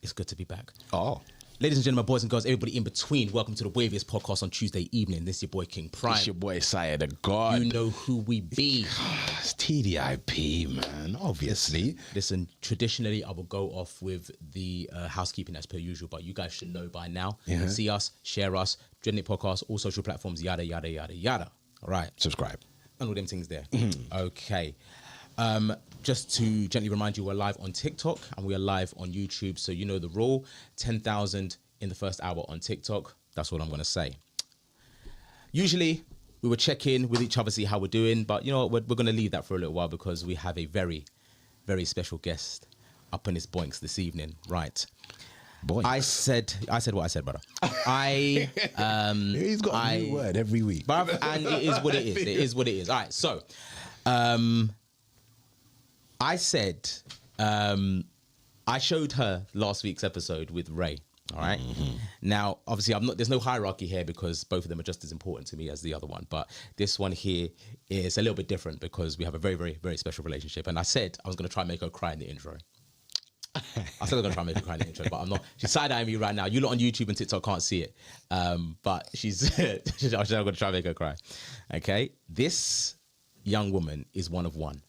It's good to be back. Oh. Ladies and gentlemen, boys and girls, everybody in between, welcome to the Waviest podcast on Tuesday evening. This is your boy King Prime. It's your boy Sire the God. You know who we be. It's TDIP, man, obviously. Listen, traditionally, I will go off with the housekeeping as per usual, but you guys should know by now. You can see us, share us, Dreadin podcast, all social platforms, yada, yada, yada, yada. All right. Subscribe. And all them things there. Okay. Just to gently remind you, we're live on TikTok and we are live on YouTube. So you know the rule, 10,000 in the first hour on TikTok. That's what I'm going to say. Usually we would check in with each other, see how we're doing. But you know what, we're going to leave that for a little while because we have a very, very special guest up in his boinks this evening. Right. Boinks. I said what I said, brother. He's got a new word every week. Bruv, and it is what it is. It is what it is. All right. So, I said, I showed her last week's episode with Ray. All right. Now, obviously, there's no hierarchy here because both of them are just as important to me as the other one. But this one here is a little bit different because we have a very, very, very special relationship. And I said I was going to try and make her cry in the intro. I said I was going to try and make her cry in the intro, but I'm not. She's side-eyeing me right now. You lot on YouTube and TikTok can't see it. But she's going to try and make her cry. Okay. This young woman is one of one.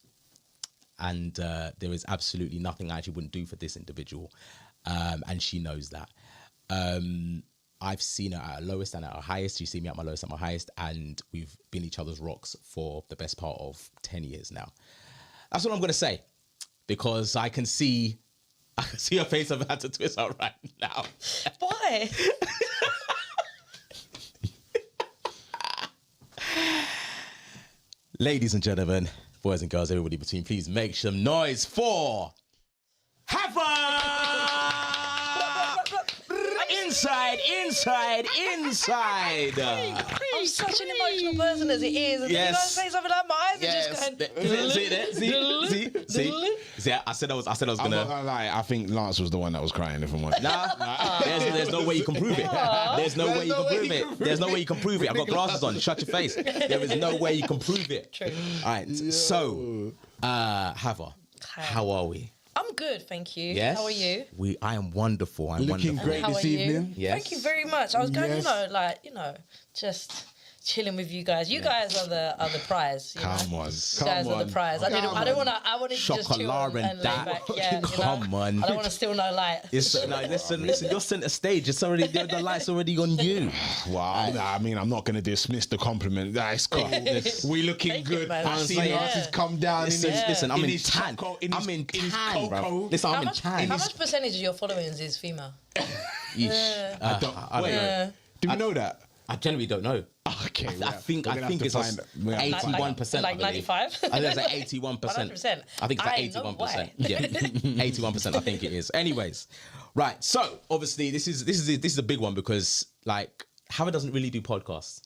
And there is absolutely nothing I actually wouldn't do for this individual. And she knows that. I've seen her at her lowest and at her highest. She's seen me at my lowest and my highest. And we've been each other's rocks for the best part of 10 years now. That's what I'm going to say. Because I can see her face about to twist out right now. Why? Ladies and gentlemen, boys and girls, everybody between, please make some noise for Havva! Inside. I'm such an emotional person as it is. And then you guys say something like my eyes are just going. See, I said I was I'm gonna. not gonna lie, I think Lance was the one that was crying, if I'm honest. There's no way you can prove it. There's no way you can prove it. There's no way you can prove it. I've got glasses on. Shut your face. There is no way you can prove it. True. All right. So, Havva, how are we? I'm good, thank you. Yes. How are you? I am wonderful. I'm Looking wonderful. great How this are you? evening. Yes. Thank you very much. I was going, Yes. just chilling with you guys. You guys are the prize. You Come know? on. You guys are the prize. I wanted to just chill Chocolate and lay that. back. Yeah, Come on. I don't want to steal no light. Listen. You're center stage. It's already the light's already on you. Wow. I mean, I'm not going to dismiss the compliment. That's cool. We looking Thank good. you, man. I see Lance has come down. Listen, I'm in his tan. choco, I'm in his tan, bro. cocoa. Listen, I'm in How tan. much percentage of your followings is female? Yeesh. I don't know. Do we know that? I generally don't know. Okay. I think it's 81%. Like 95? I think it's like 81%. 100%. I think it's like 81%. Yeah, 81%. I think it is. Anyways, right. So obviously this is a big one because like Hava doesn't really do podcasts.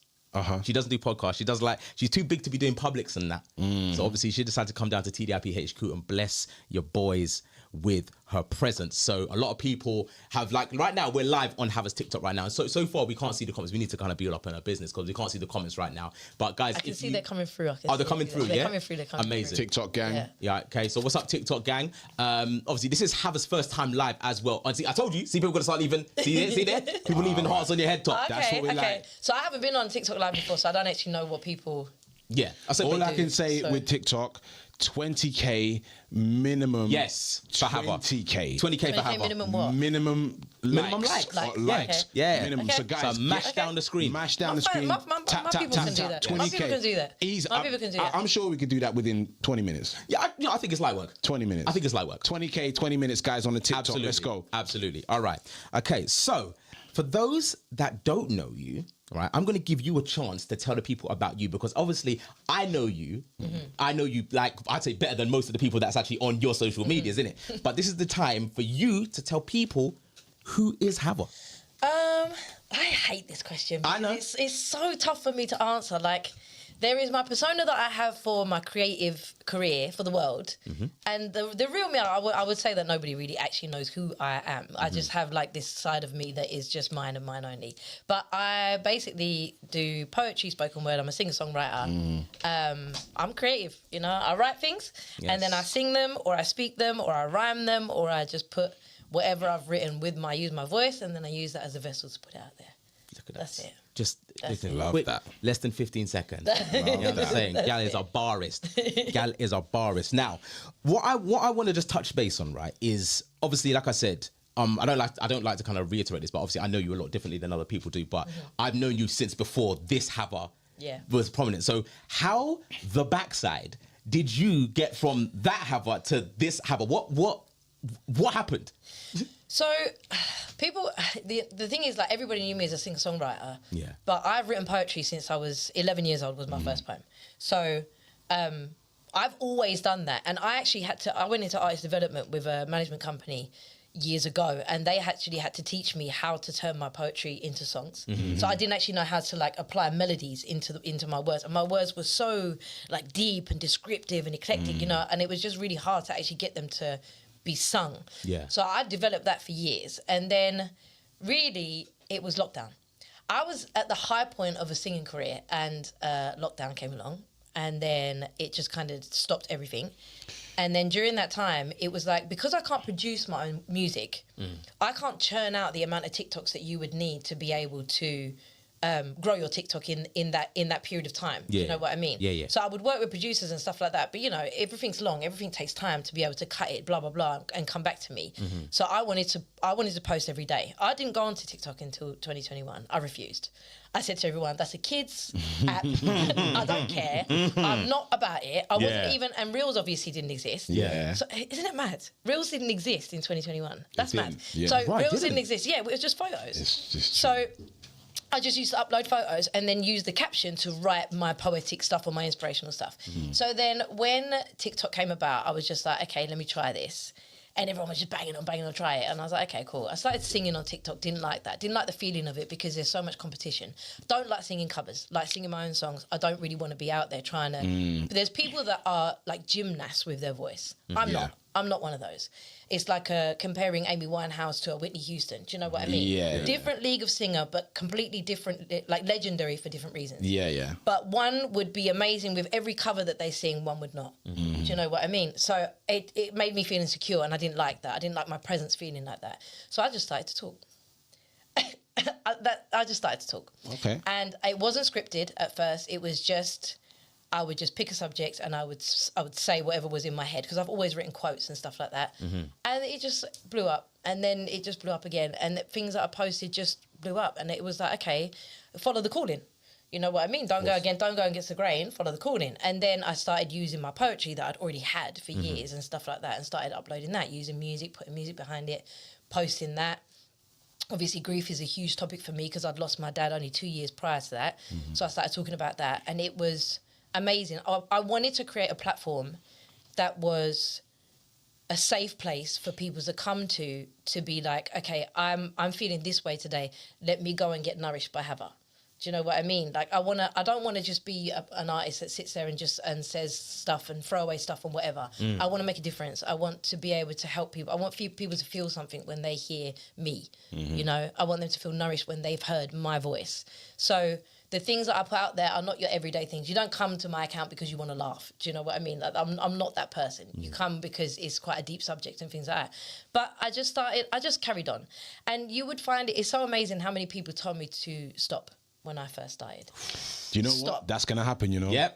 She doesn't do podcasts. She's too big to be doing publics and that. So obviously she decided to come down to TDIP HQ and bless your boys with her presence. So a lot of people have right now we're live on Hava's TikTok right now. So far we can't see the comments. We need to kind of build up in our business because we can't see the comments right now. But guys, I can see they're coming through. They're coming through. They're coming through. Amazing. TikTok gang. Yeah. Okay. So what's up, TikTok gang? Obviously this is Hava's first time live as well. And see, I told you. See, people gonna start leaving. See there? People leaving hearts on your head top. Okay, That's what we like. So I haven't been on TikTok live before, so I don't actually know what people. Yeah. All I can say with TikTok, 20k minimum. Yes. For Hava. 20k. 20k for Hava. Minimum what? Minimum likes. Likes. Yeah. Minimum. Okay. So guys, So mash down the screen. Mash down the Fine, screen. my Tap, tap, people tap, can do tap. that. 20k. My people can do that. Easy. My people can do that. I'm sure we could do that within 20 minutes. Yeah, I think it's light work. 20 minutes. I think it's light work. 20k, 20 minutes, guys, on the TikTok. Absolutely. Let's go. Absolutely. All right. Okay. So for those that don't know you, right, I'm going to give you a chance to tell the people about you because obviously I know you. I know you like I'd say better than most of the people that's actually on your social medias, isn't it? But this is the time for you to tell people who is Hava. I hate this question. I know. It's so tough for me to answer. Like, there is my persona that I have for my creative career for the world, and the real me. I would say that nobody really actually knows who I am. I just have like this side of me that is just mine and mine only. But I basically do poetry, spoken word. I'm a singer-songwriter. I'm creative, you know. I write things, and then I sing them, or I speak them, or I rhyme them, or I just put whatever I've written use my voice, and then I use that as a vessel to put it out there. Look at That's it. Just love that. Less than 15 seconds. You know what I'm saying? Gal is a barist. Gal is a barist. Now, what I want to just touch base on, right, is obviously, like I said, I don't like to kind of reiterate this, but obviously I know you a lot differently than other people do. But I've known you since before this Hava was prominent. So how the backside did you get from that Hava to this Hava? What happened? So, people, the thing is, like, everybody knew me as a singer-songwriter. Yeah. But I've written poetry since I was 11 years old was my first poem. So, I've always done that. And I went into artist development with a management company years ago, and they actually had to teach me how to turn my poetry into songs. So I didn't actually know how to like apply melodies into my words, and my words were so like deep and descriptive and eclectic, you know, and it was just really hard to actually get them to be sung. Yeah. So I developed that for years, and then really it was lockdown. I was at the high point of a singing career, and lockdown came along, and then it just kind of stopped everything. And then during that time, it was like, because I can't produce my own music, I can't churn out the amount of TikToks that you would need to be able to grow your TikTok in that period of time. Yeah. You know what I mean? Yeah. So I would work with producers and stuff like that. But, you know, everything's long. Everything takes time to be able to cut it, blah, blah, blah, and come back to me. So I wanted to post every day. I didn't go onto TikTok until 2021. I refused. I said to everyone, that's a kid's app. I don't care. I'm not about it. I wasn't even, and Reels obviously didn't exist. Yeah. So isn't it mad? Reels didn't exist in 2021. That's mad. Yeah. So Right, Reels didn't exist. Yeah, it was just photos. It's just So I just used to upload photos and then use the caption to write my poetic stuff or my inspirational stuff. So then when TikTok came about, I was just like, okay, let me try this. And everyone was just banging on, try it. And I was like, okay, cool. I started singing on TikTok, didn't like that. Didn't like the feeling of it because there's so much competition. Don't like singing covers, like singing my own songs. I don't really want to be out there trying to... But there's people that are like gymnasts with their voice. I'm not one of those. It's like comparing Amy Winehouse to a Whitney Houston. Do you know what I mean? Yeah. Different league of singer, but completely different, like legendary for different reasons. Yeah. But one would be amazing with every cover that they sing, one would not. Do you know what I mean? So it made me feel insecure, and I didn't like that. I didn't like my presence feeling like that. So I just started to talk. I just started to talk. Okay. And it wasn't scripted at first. It was just... I would just pick a subject and I would say whatever was in my head, because I've always written quotes and stuff like that. And it just blew up, and then it just blew up again, and the things that I posted just blew up, and it was like, okay, follow the calling. You know what I mean? Don't go against the grain, follow the calling. And then I started using my poetry that I'd already had for years and stuff like that, and started uploading that, using music, putting music behind it, posting that. Obviously, grief is a huge topic for me because I'd lost my dad only 2 years prior to that. So I started talking about that, and it was... amazing. I wanted to create a platform that was a safe place for people to come to be like, okay, I'm feeling this way today. Let me go and get nourished by Hava. Do you know what I mean? Like I don't want to just be an artist that sits there and says stuff and throw away stuff and whatever. I want to make a difference. I want to be able to help people. I want people to feel something when they hear me. You know, I want them to feel nourished when they've heard my voice. So the things that I put out there are not your everyday things. You don't come to my account because you want to laugh. Do you know what I mean? Like, I'm not that person. You come because it's quite a deep subject and things like that. But I just carried on. And you would find it's so amazing how many people told me to stop when I first started. Do you know what? That's going to happen, you know? Yep.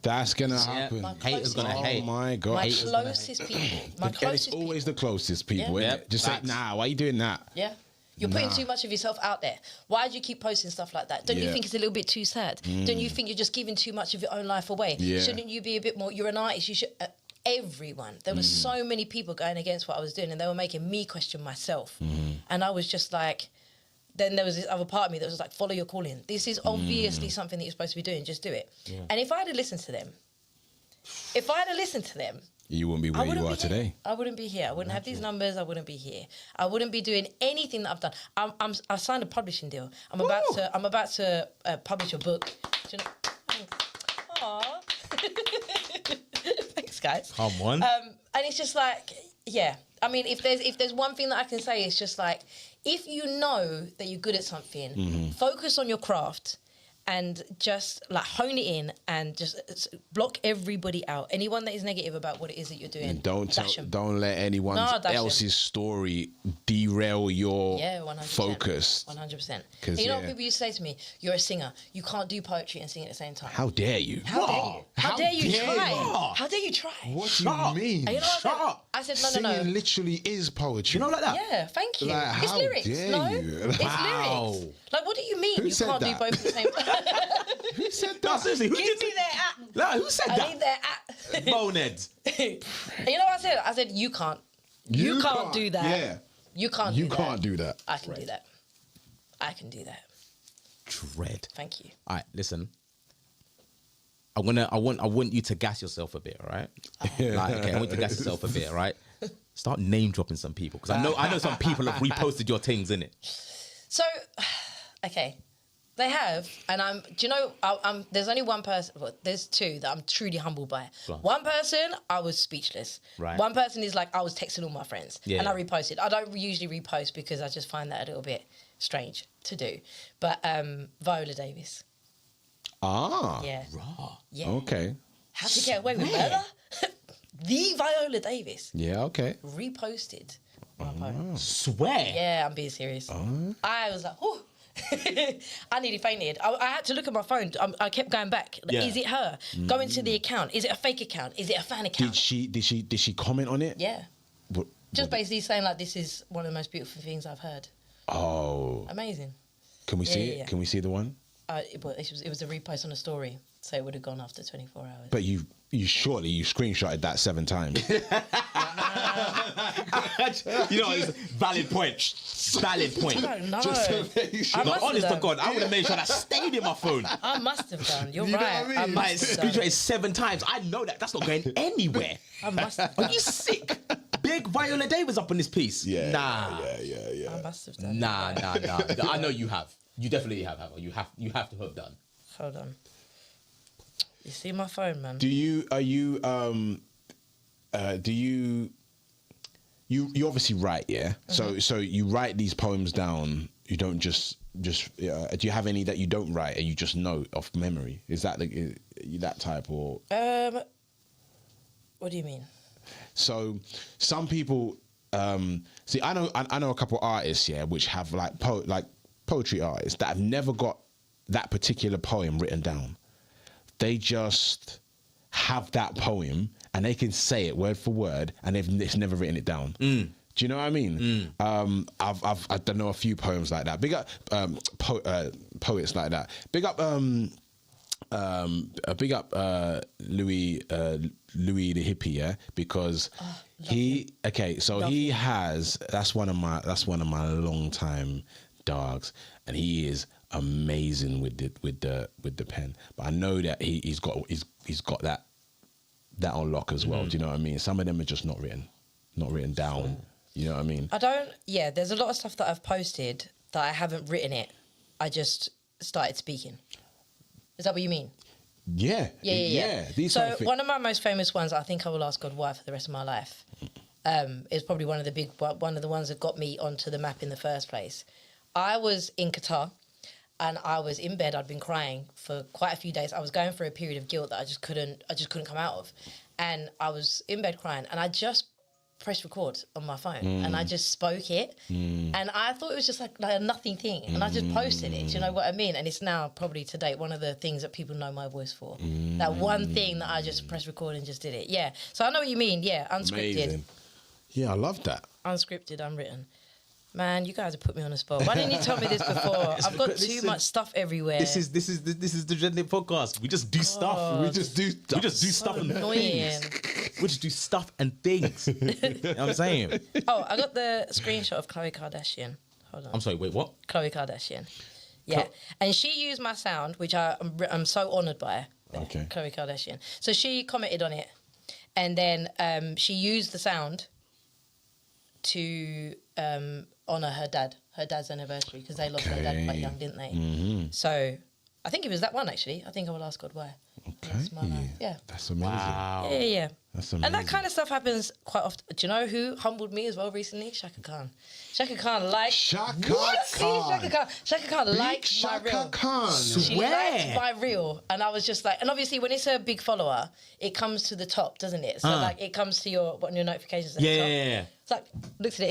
That's going to happen. Haters going to hate. Oh, my God. My closest people. And it's always the closest people, isn't it? Just like, nah, why are you doing that? Yeah. You're putting too much of yourself out there. Why do you keep posting stuff like that? Don't you think it's a little bit too sad? Don't you think you're just giving too much of your own life away? Shouldn't you be a bit more... You're an artist. You should... everyone. There were so many people going against what I was doing, and they were making me question myself. And I was just like... Then there was this other part of me that was like, follow your calling. This is obviously something that you're supposed to be doing. Just do it. And if I had listened to them... You wouldn't be where you are today. I wouldn't be here. I wouldn't have these numbers. I wouldn't be here. I wouldn't be doing anything that I've done. I signed a publishing deal. I'm about to publish a book. Do you know, Thanks, guys. Come on. And it's just like, yeah. I mean, if there's one thing that I can say, it's just like, if you know that you're good at something, focus on your craft and just like hone it in and just block everybody out. Anyone that is negative about what it is that you're doing, And don't dash 'em. don't let anyone else's story derail your 100%. focus. 100%. 'Cause, You know what people used to say to me? You're a singer. You can't do poetry and sing at the same time. How dare you? How dare you? How dare you dare try? you? How dare you try? What do you mean? And you know what I said? No, no, Singing no. literally is poetry. You know, like that. Yeah, thank you. Like, it's how lyrics, dare no? you? It's Wow. lyrics. Like, what do you mean Who you said can't that? do both at the same time? Who said No, that? seriously, who Give did me their at. No, who said I that? need their at. Bonehead. And you know what I said? I said, you can't. You can't do that. Yeah. You can't You do that. can't do that. I can do that. I can do that. Dread. Thank you. All right, listen. I want you to gas yourself a bit, all right? Like, okay, I want you to gas yourself a bit, all right? Start name dropping some people because I know some people have reposted your things in it. So, okay, they have, and do you know, there's only one person, well, there's two that I'm truly humbled by. Go on. One person, I was speechless. Right. One person is like, I was texting all my friends, Yeah. and I reposted. I don't usually repost because I just find that a little bit strange to do. But Viola Davis. Ah. Yeah. Raw. Yeah. Okay. How to get away with murder? The Viola Davis Yeah, okay. reposted my poem. Swear. Yeah, I'm being serious. I was like, oh, I nearly fainted. I had to look at my phone. I kept going back. Like, Yeah. Is it her? Go into the account. Is it a fake account? Is it a fan account? Did she comment on it? Yeah. What- Just basically saying like, this is one of the most beautiful things I've heard. Oh. Amazing. Can we see yeah, it? yeah. Can we see the one? It was a repost on a story, so it would have gone after 24 hours. But you surely you screenshotted that 7 times. You know, it's valid point. Valid point. I don't know. Just to make sure. I No, must have honest to done. God, I would have made sure that stayed in my phone. I must have done. You're You know right. what I mean? Like, must have done. screenshot 7 times. I know that. That's not going anywhere. I must have Are done. you sick? Big Viola Davis up on this piece. Yeah. I Yeah. must have done. Nah. I know you have. You definitely have, Hava. You have to have done. Hold on. You see my phone, man? You obviously write, yeah? So you write these poems down. You don't just do you have any that you don't write and you just know off memory? Is that that type or What do you mean? So some people see I know a couple artists, yeah, which have like poetry artists that have never got that particular poem written down. They just have that poem and they can say it word for word and it's never written it down. Do you know what I mean? I don't know a few poems like that. Big up poets like that. Big up Louis the hippie, yeah, because that's one of my long time dogs, and he is amazing with the pen. But I know that he's got that on lock as well. Do you know what I mean? Some of them are just not written down. You know what I mean? There's a lot of stuff that I've posted that I haven't written it. I just started speaking. Is that what you mean? Yeah. These So kind of things. one of my most famous ones, I think I will ask God why for the rest of my life, is probably one of the ones that got me onto the map in the first place. I was in Qatar and I was in bed. I'd been crying for quite a few days. I was going through a period of guilt that I just couldn't come out of. And I was in bed crying and I just pressed record on my phone and I just spoke it. And I thought it was just like a nothing thing. And I just posted it. Do you know what I mean? And it's now probably to date one of the things that people know my voice for. That one thing that I just pressed record and just did it. Yeah. So I know what you mean. Yeah. Unscripted. Amazing. Yeah, I love that. Unscripted, unwritten. Man, you guys have put me on the spot. Why didn't you tell me this before? I've got too much stuff everywhere. This is the Dreadin podcast. We just do stuff. We just do stuff and annoying. things. We just do stuff and things. You know what I'm saying? Oh, I got the screenshot of Khloe Kardashian. Hold on. I'm sorry, wait, what? Khloe Kardashian. Yeah. And she used my sound, which I'm so honoured by. Okay. Khloe Kardashian. So she commented on it. And then she used the sound to honour her dad's anniversary, because they lost their dad quite young, didn't they? Mm-hmm. So I think it was that one, actually. I think I will ask God why. Okay. That's my life. Yeah. That's amazing. Wow. Yeah. That's amazing. And that kind of stuff happens quite often. Do you know who humbled me as well recently? Shaka Khan. Shaka Khan liked... Shaka What? Khan. Shaka Khan liked my reel. Shaka Khan. She liked my reel. And I was just like... And obviously, when it's a big follower, it comes to the top, doesn't it? So, like, it comes to your notifications at the top. Yeah. It's like, looked at it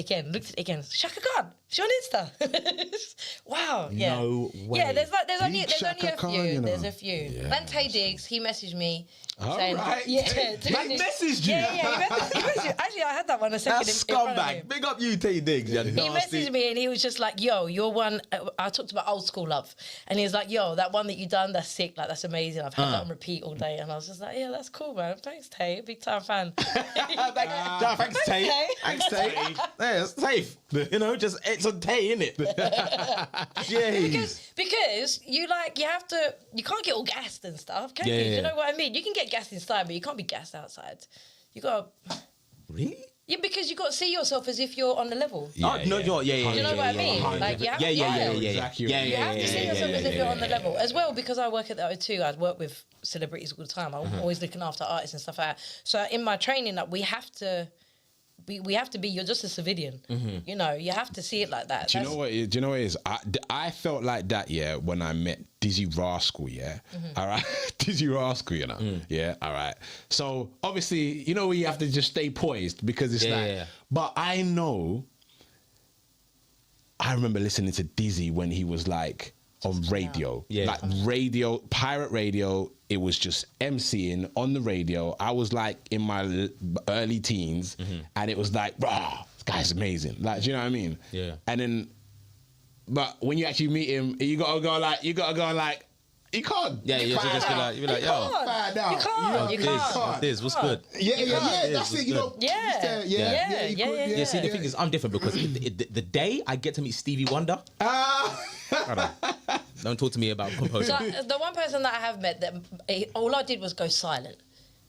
again. Shaka Khan. She's on Insta. Wow. Yeah. No way. Yeah, there's only a Shaka Khan, few. you know. There's a few. Yeah. And Tay Diggs, he messaged me. All saying, right. Yeah. Tay messaged you. Yeah, he messaged you. Actually, I had that one a second That's in front of me. scumbag. Big up you, T Diggs. He messaged me and he was just like, yo, you're one... I talked about old school love. And he was like, yo, that one that you done, that's sick. Like, that's amazing. I've had that on repeat all day. And I was just like, yeah, that's cool, man. Thanks, Tay. Big time fan. Thanks, Tay. Thanks, Tay. Yeah, it's safe. You know, just it's on Tay, innit? Jeez. Because you can't get all gassed and stuff, can you? Do you know what I mean? You can get gassed inside, but you can't be gassed outside. You got Really? Yeah, because you got to see yourself as if you're on the level. Yeah. Do you know what I mean? Like, you have Yeah. you have to see Yeah, yourself as if you're on the level. As well, because I work at the O2, I work with celebrities all the time. I'm always looking after artists and stuff like that. So in my training, like, we have to be, you're just a civilian. You know, you have to see it like that. Do you know what it is? I felt like that, when I met Dizzy Rascal, all right? Dizzy Rascal, you know? Yeah, all right. So, obviously, you know, you have to just stay poised because it's But I remember listening to Dizzy when he was, like, on radio. Yeah. Like, radio, pirate radio, it was just MCing on the radio. I was, like, in my early teens, and it was like, rah, this guy's amazing. Like, do you know what I mean? Yeah. And then... But when you actually meet him, you gotta go like, you can't. Yeah, you just be like, yo. You can't. This, what's good? Yeah, that's it. You know. Yeah. Yeah, see, the thing is, I'm different because the day I get to meet Stevie Wonder, don't talk to me about composing. So the one person that I have met that all I did was go silent.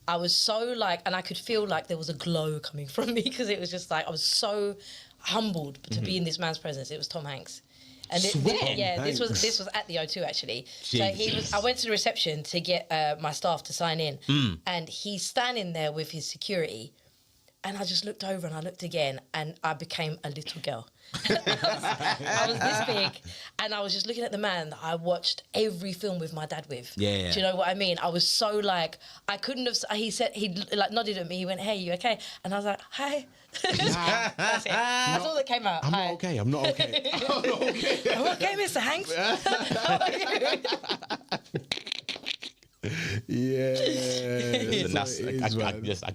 I was so like, and I could feel like there was a glow coming from me because it was just like I was so humbled to be in this man's presence. It was Tom Hanks. And this was at the O2 actually. Jesus. So I went to the reception to get my staff to sign in, and he's standing there with his security, and I just looked over and I looked again, and I became a little girl. I was this big, and I was just looking at the man that I watched every film with my dad with. Yeah. Do you know what I mean? I was so like, I couldn't have. He like nodded at me. He went, "Hey, you okay?" And I was like, "Hi." That's it. That's all that came out. I'm Hi. not okay. I'm not okay. I'm okay, Mr. Hanks. How are you? Yeah. And I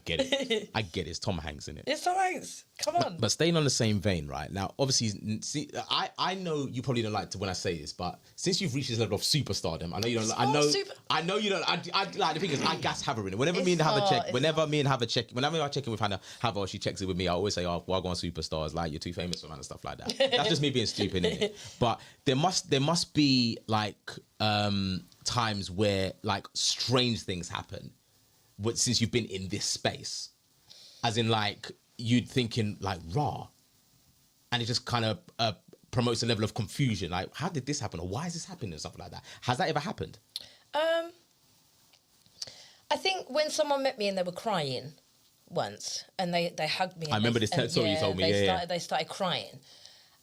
get it. I get it. It's Tom Hanks, innit? It's Tom Hanks. Come on. But staying on the same vein, right? Now, obviously, see, I know you probably don't like to when I say this, but since you've reached this level of superstardom, I know you don't. I know you don't. I like the thing is, I gas Hava in it. Whenever me and Hava check, whenever I check in with Hava, or she checks it with me, I always say, "Oh, well, I go on superstars. Like you're too famous for man and stuff like that." That's just me being stupid, innit? But there must be like times where like strange things happen, since you've been in this space, as in like you'd thinking like raw, and it just kind of promotes a level of confusion. Like, how did this happen, or why is this happening, and stuff like that. Has that ever happened? I think when someone met me and they were crying once, and they hugged me. I remember this story you told me. They started crying,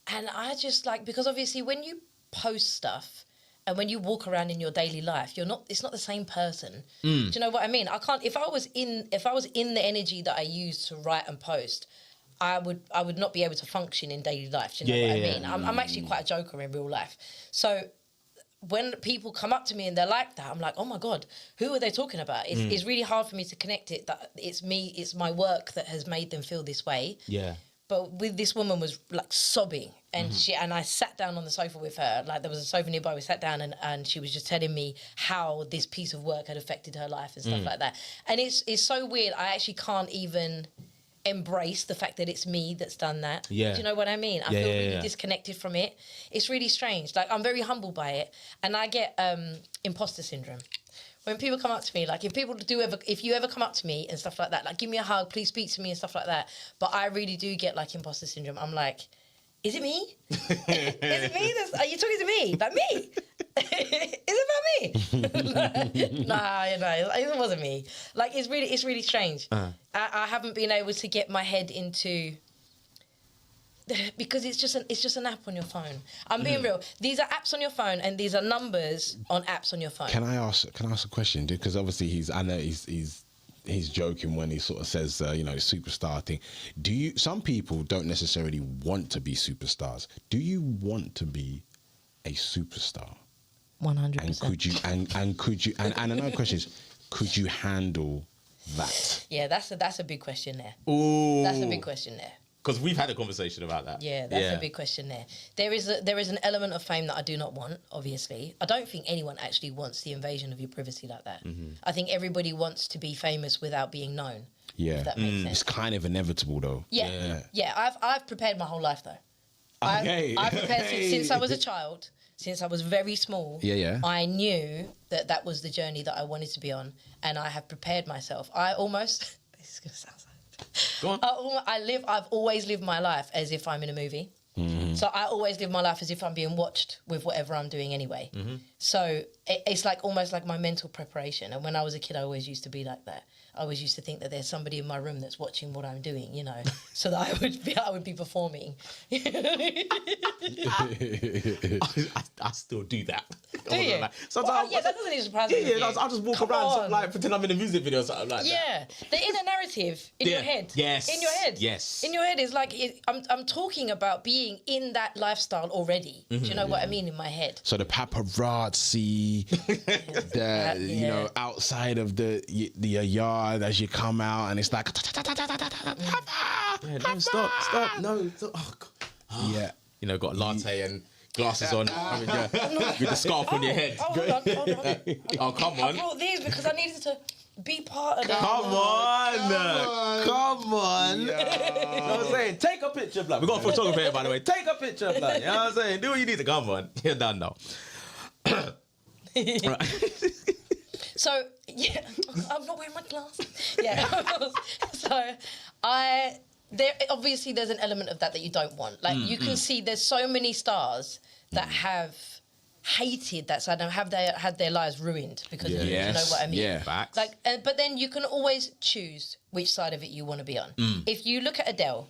and I just like, because obviously when you post stuff and when you walk around in your daily life, it's not the same person. Do you know what I mean? I can't. If I was in the energy that I use to write and post, I would not be able to function in daily life. Do you know what I mean? I'm actually quite a joker in real life. So when people come up to me and they're like that, I'm like, oh my God, who are they talking about? It's really hard for me to connect it, that it's me, it's my work that has made them feel this way. Yeah. But with this woman was like sobbing, and I sat down on the sofa with her. Like, there was a sofa nearby. We sat down, and she was just telling me how this piece of work had affected her life and stuff like that. And it's so weird. I actually can't even embrace the fact that it's me that's done that. Yeah. Do you know what I mean? I feel really disconnected from it. It's really strange. Like, I'm very humbled by it, and I get imposter syndrome. When people come up to me, like, if you ever come up to me and stuff like that, like, give me a hug, please speak to me and stuff like that. But I really do get like imposter syndrome. I'm like, is it me? Is it me? Are you talking to me? Like me? Is it about me? Nah, it wasn't me. Like it's really strange. I haven't been able to get my head into, because it's just an app on your phone. I'm being real. These are apps on your phone, and these are numbers on apps on your phone. Can I ask a question, dude? Because obviously I know he's joking when he sort of says, superstar thing. Some people don't necessarily want to be superstars. Do you want to be a superstar? 100%. And could you and another question is, could you handle that? Yeah, that's a big question there. Ooh. That's a big question there. Because we've had a conversation about that. Yeah, that's a big question there. There is an element of fame that I do not want, obviously. I don't think anyone actually wants the invasion of your privacy like that. I think everybody wants to be famous without being known. Yeah. If that makes sense. It's kind of inevitable though. Yeah. I've prepared my whole life though. Okay. I've prepared since I was a child. Since I was very small, I knew that was the journey that I wanted to be on, and I have prepared myself. This is gonna sound sad. Go on. I've always lived my life as if I'm in a movie. So I always live my life as if I'm being watched with whatever I'm doing anyway. So it's like almost like my mental preparation. And when I was a kid, I always used to be like that. I always used to think that there's somebody in my room that's watching what I'm doing, so that I would be performing. I still do that. Do you? Sometimes, that doesn't even surprise me. Yeah, I'll just walk around, like pretend I'm in a music video or something like that. Yeah, the inner narrative in your head. Yes. In your head. Yes. In your head is like I'm talking about being in that lifestyle already. Do you know what I mean in my head? So the paparazzi, outside of the yard as you come out, and it's like, No, stop. No. Oh, God. Yeah. Got a latte and glasses on, with the scarf on your head. Hold on. Oh, come I on. brought these because I needed to be part of it. Come on. You know what I'm saying? Take a picture, blood. We've got a photographer here, by the way. Take a picture, blood. You know what I'm saying? Do what you need to. Come on. You're done now. So, yeah, I'm not wearing my glasses. Yeah. So, obviously there's an element of that you don't want. Like, you can see there's so many stars that have hated that side and had their lives ruined because of it. You know what I mean? Yeah. Facts. Like, but then you can always choose which side of it you want to be on. If you look at Adele,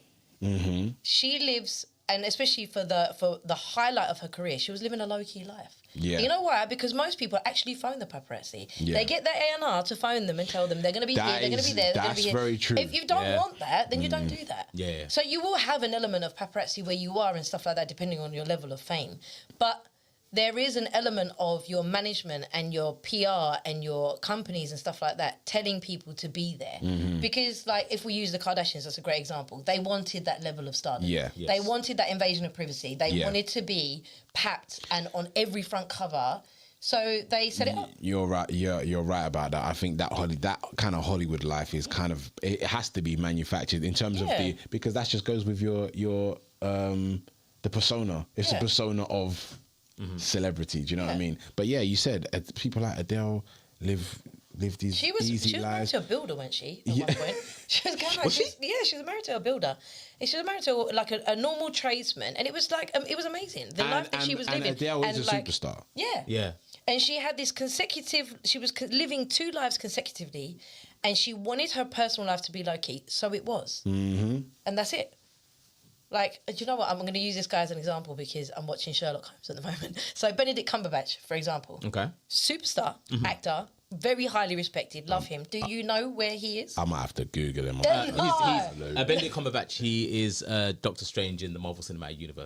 she lives, and especially for the highlight of her career, she was living a low-key life. Yeah. You know why? Because most people actually phone the paparazzi. Yeah. They get their A&R to phone them and tell them they're going to be here, they're going to be there, they're going to be here. That's very true. If you don't want that, then you don't do that. Yeah. So you will have an element of paparazzi where you are and stuff like that, depending on your level of fame. But there is an element of your management and your PR and your companies and stuff like that telling people to be there. Because, like, if we use the Kardashians, that's a great example. They wanted that level of stardom. Yeah. Yes. They wanted that invasion of privacy. They wanted to be packed and on every front cover. So they set it up. You're right. You're right about that. I think that kind of Hollywood life is kind of, it has to be manufactured in terms of because that just goes with your the persona. It's a persona of celebrity. Do you know what I mean? But yeah, you said people like Adele live these She was easy married lives. to a builder, wasn't she? At one point, she was married to a builder. And she was married to like a normal tradesman, and it was like it was amazing. The life that she was living. And Adele is a superstar. Yeah. Yeah. And she had this she was living two lives consecutively, and she wanted her personal life to be low key, so it was. And that's it. Like, do you know what? I'm going to use this guy as an example because I'm watching Sherlock Holmes at the moment. So Benedict Cumberbatch, for example. Okay. Superstar, actor, very highly respected, love him. Do you know where he is? I might have to Google him. Benedict Cumberbatch, he is Doctor Strange in the Marvel Cinematic Universe.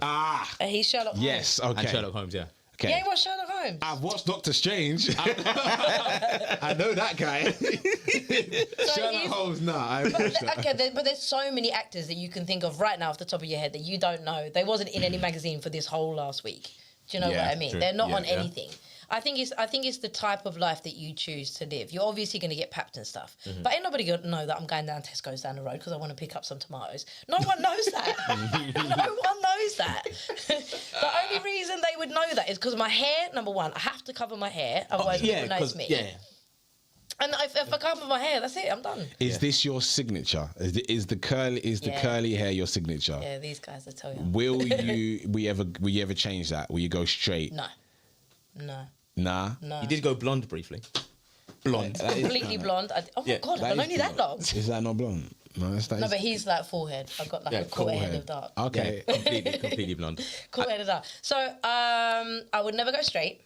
He's Sherlock Holmes. Yes, okay. And Sherlock Holmes, yeah. Okay. Yeah, he was Sherlock Holmes. I've watched Doctor Strange. I know that guy. Sherlock Holmes, But there's so many actors that you can think of right now off the top of your head that you don't know. They wasn't in any magazine for this whole last week. Do you know what I mean? True. They're not on anything. I think it's the type of life that you choose to live. You're obviously going to get papped and stuff, but ain't nobody going to know that I'm going down Tesco's down the road because I want to pick up some tomatoes. No one knows that. No one knows that. The only reason they would know that is because my hair. Number one, I have to cover my hair, otherwise people notice me. Yeah. And if I come with my hair, that's it. I'm done. Is this your signature? Is the curly hair your signature? Yeah, these guys will tell you. Will you ever change that? Will you go straight? No. Nah. No. You did go blonde briefly. Blonde. Completely blonde. Oh my God, I've only that long. Is that not blonde? No, No, but he's like full head. I've got like a cool quarter head of dark. Okay. Completely blonde. Quarter head of dark. So I would never go straight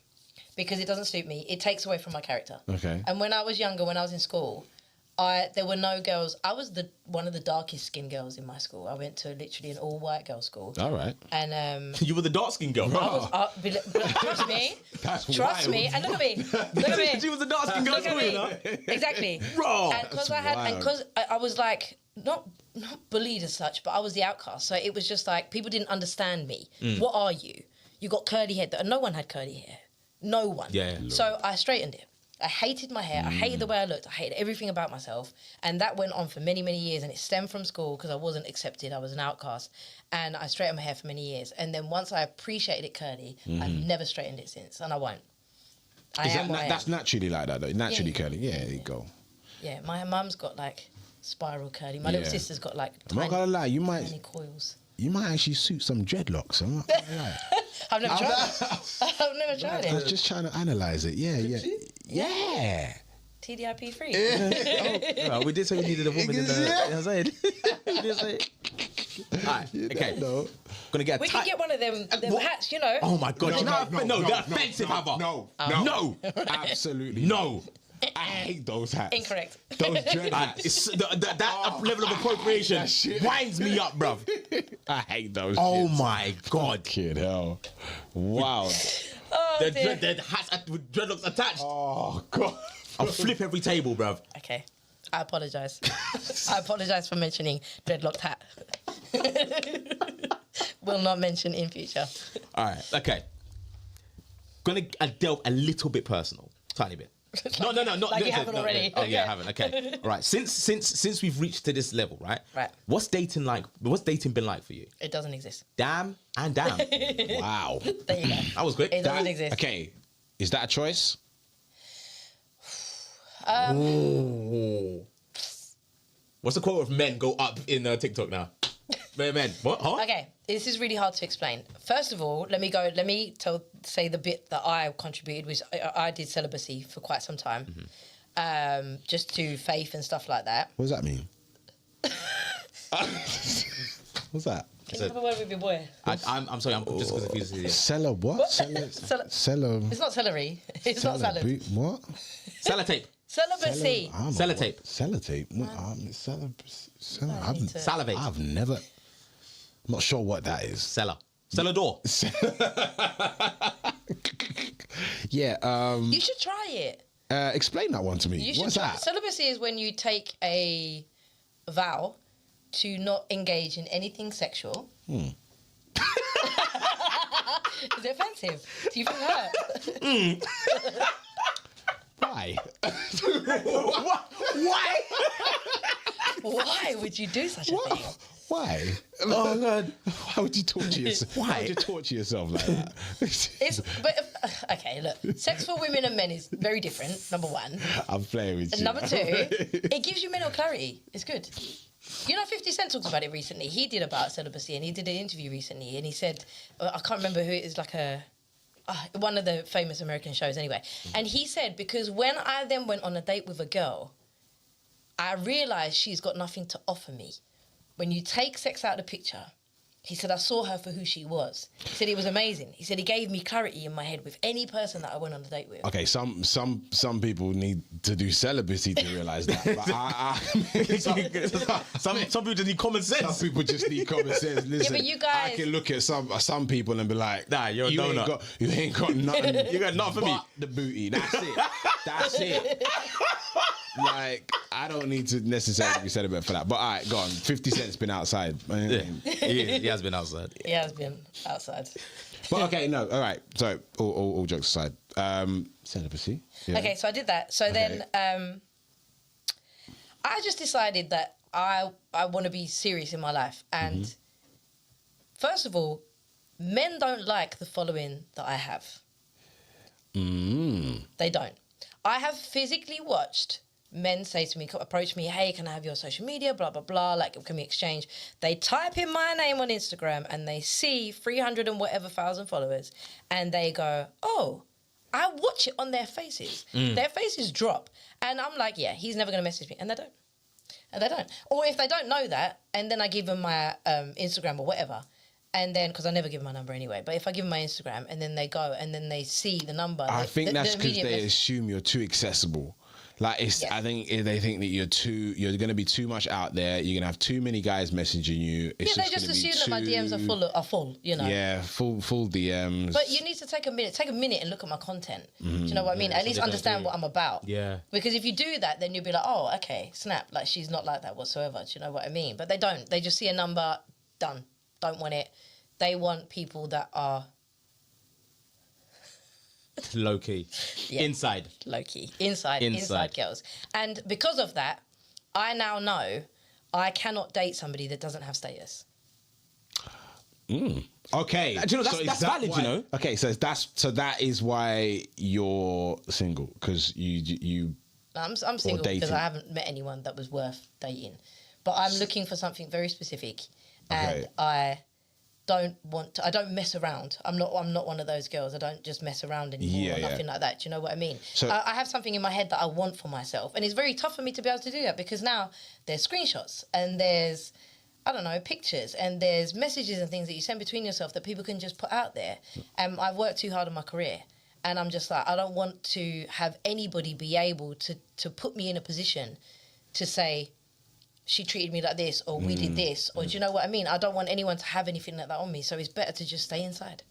because it doesn't suit me. It takes away from my character. Okay. And when I was younger, when I was in school, there were no girls. I was one of the darkest skinned girls in my school. I went to literally an all white girl school. All right. And You were the dark skinned girl. I was, trust me. That's Trust me. And look at me. Look at me. She was the dark skinned girl, Look at you know? me. Exactly. Bro. And because I was like not bullied as such, but I was the outcast. So it was just like people didn't understand me. What are you? You got curly hair. No one had curly hair. No one. Yeah. So I straightened it. I hated my hair. I hated the way I looked. I hated everything about myself. And that went on for many, many years. And it stemmed from school because I wasn't accepted. I was an outcast. And I straightened my hair for many years. And then once I appreciated it curly, I've never straightened it since. And I won't. That's naturally like that though. Naturally curly. Yeah, there you go. Yeah, my mum's got like spiral curly. My little sister's got like I'm not gonna lie, tiny coils. You might actually suit some dreadlocks. I'm not gonna lie. I've never tried it. I've never tried I was it. just trying to analyze it. Yeah. TDIP free. Well, we did say we needed a woman in the outside. We did say. Alright, okay. No. Gonna get a We can get one of them hats, you know. Oh my God! They're offensive, Hava. No. Absolutely. No. I hate those hats. Incorrect. Those dread hats. It's that level of appropriation winds me up, bruv. I hate those. Oh shits. my God! Kid hell. Wow. The hats with dreadlocks attached. Oh God. I'll flip every table, bruv. Okay. I apologise. I apologise for mentioning dreadlocked hat. Will not mention in future. All right. Okay. Gonna delve a little bit personal, tiny bit. No, not Like you haven't already. Oh yeah, I haven't. Okay. All right. Since we've reached to this level, right? Right. What's dating like? What's dating been like for you? It doesn't exist. Damn and damn. Wow. There you go. That was quick. It doesn't exist. Okay. Is that a choice? Ooh. What's the quote of men go up in TikTok now? Men. What? Huh? Okay, this is really hard to explain. First of all, let me say the bit that I contributed, which I did celibacy for quite some time, just to faith and stuff like that. What does that mean? What's that? Can you have a word with your boy? I'm sorry. I'm just confused. Here. Seller what? What? Seller. It's not celery. It's not salad. What? Sellotape. Celibacy. Sellotape. Sellotape. Salivate. I've never. I'm not sure what that is. Cellar door. Yeah. You should try it. Explain that one to me. You should What's try. that? Celibacy is when you take a vow to not engage in anything sexual. Is it offensive? Do you feel hurt? Why? Why? Why would you do such a thing? Why? Oh God! Why would you torture yourself? Why would you torture yourself like that? Okay, look, sex for women and men is very different. Number one. I'm playing with And you. number two, it gives you mental clarity. It's good. You know, 50 Cent talked about it recently. He did about celibacy, and he did an interview recently, and he said, I can't remember who it is, like one of the famous American shows anyway. And he said, because when I then went on a date with a girl, I realised she's got nothing to offer me. When you take sex out of the picture, he said, I saw her for who she was. He said it was amazing. He said he gave me clarity in my head with any person that I went on a date with. Okay, some people need to do celibacy to realise that. But Some people just need common sense. some people just need common sense. Listen, but you guys- I can look at some people and be like, Nah, you're a you donut. ain't got nothing. You got nothing for me. but the booty. That's it. That's it. Like, I don't need to necessarily be celibate for that. But all right, go on. 50 Cent's been outside. Yeah, he has been outside. He has been outside. But okay, no, all right. So all jokes aside, celibacy. Yeah. Okay, so I did that. So then I just decided that I want to be serious in my life. And first of all, men don't like the following that I have. They don't. I have physically watched men say to me, approach me, hey, can I have your social media, blah, blah, blah, like, can we exchange? They type in my name on Instagram and they see 300 and whatever thousand followers and they go, oh, I watch it on their faces. Their faces drop. And I'm like, yeah, he's never going to message me. And they don't. And they don't. Or if they don't know that, and then I give them my Instagram or whatever, and then, because I never give them my number anyway, but if I give them my Instagram and then they go and then they see the number. I think that's because they assume you're too accessible. Like I think they think that you're going to be too much out there. You're going to have too many guys messaging you. It's they just assume that my DMs are full, you know. Yeah, full DMs. But you need to take a minute and look at my content. Do you know what I mean? At least understand what I'm about. Yeah. Because if you do that, then you'll be like, oh, okay, snap. Like, she's not like that whatsoever. Do you know what I mean? But they don't. They just see a number, done. Don't want it. They want people that are low key. Yeah. Inside. Low key. Inside girls. And because of that, I now know I cannot date somebody that doesn't have status. Okay. Do you know, that's valid, why, you know? Okay, so that is why you're single, because you I'm single because I haven't met anyone that was worth dating. But I'm looking for something very specific, and I don't mess around. I'm not one of those girls. I don't just mess around anymore or nothing like that. Do you know what I mean? So I have something in my head that I want for myself, and it's very tough for me to be able to do that because now there's screenshots and there's, I don't know, pictures and there's messages and things that you send between yourself that people can just put out there. And I've worked too hard on my career, and I'm just like, I don't want to have anybody be able to put me in a position to say, she treated me like this, or we did this, or do you know what I mean? I don't want anyone to have anything like that on me, so it's better to just stay inside.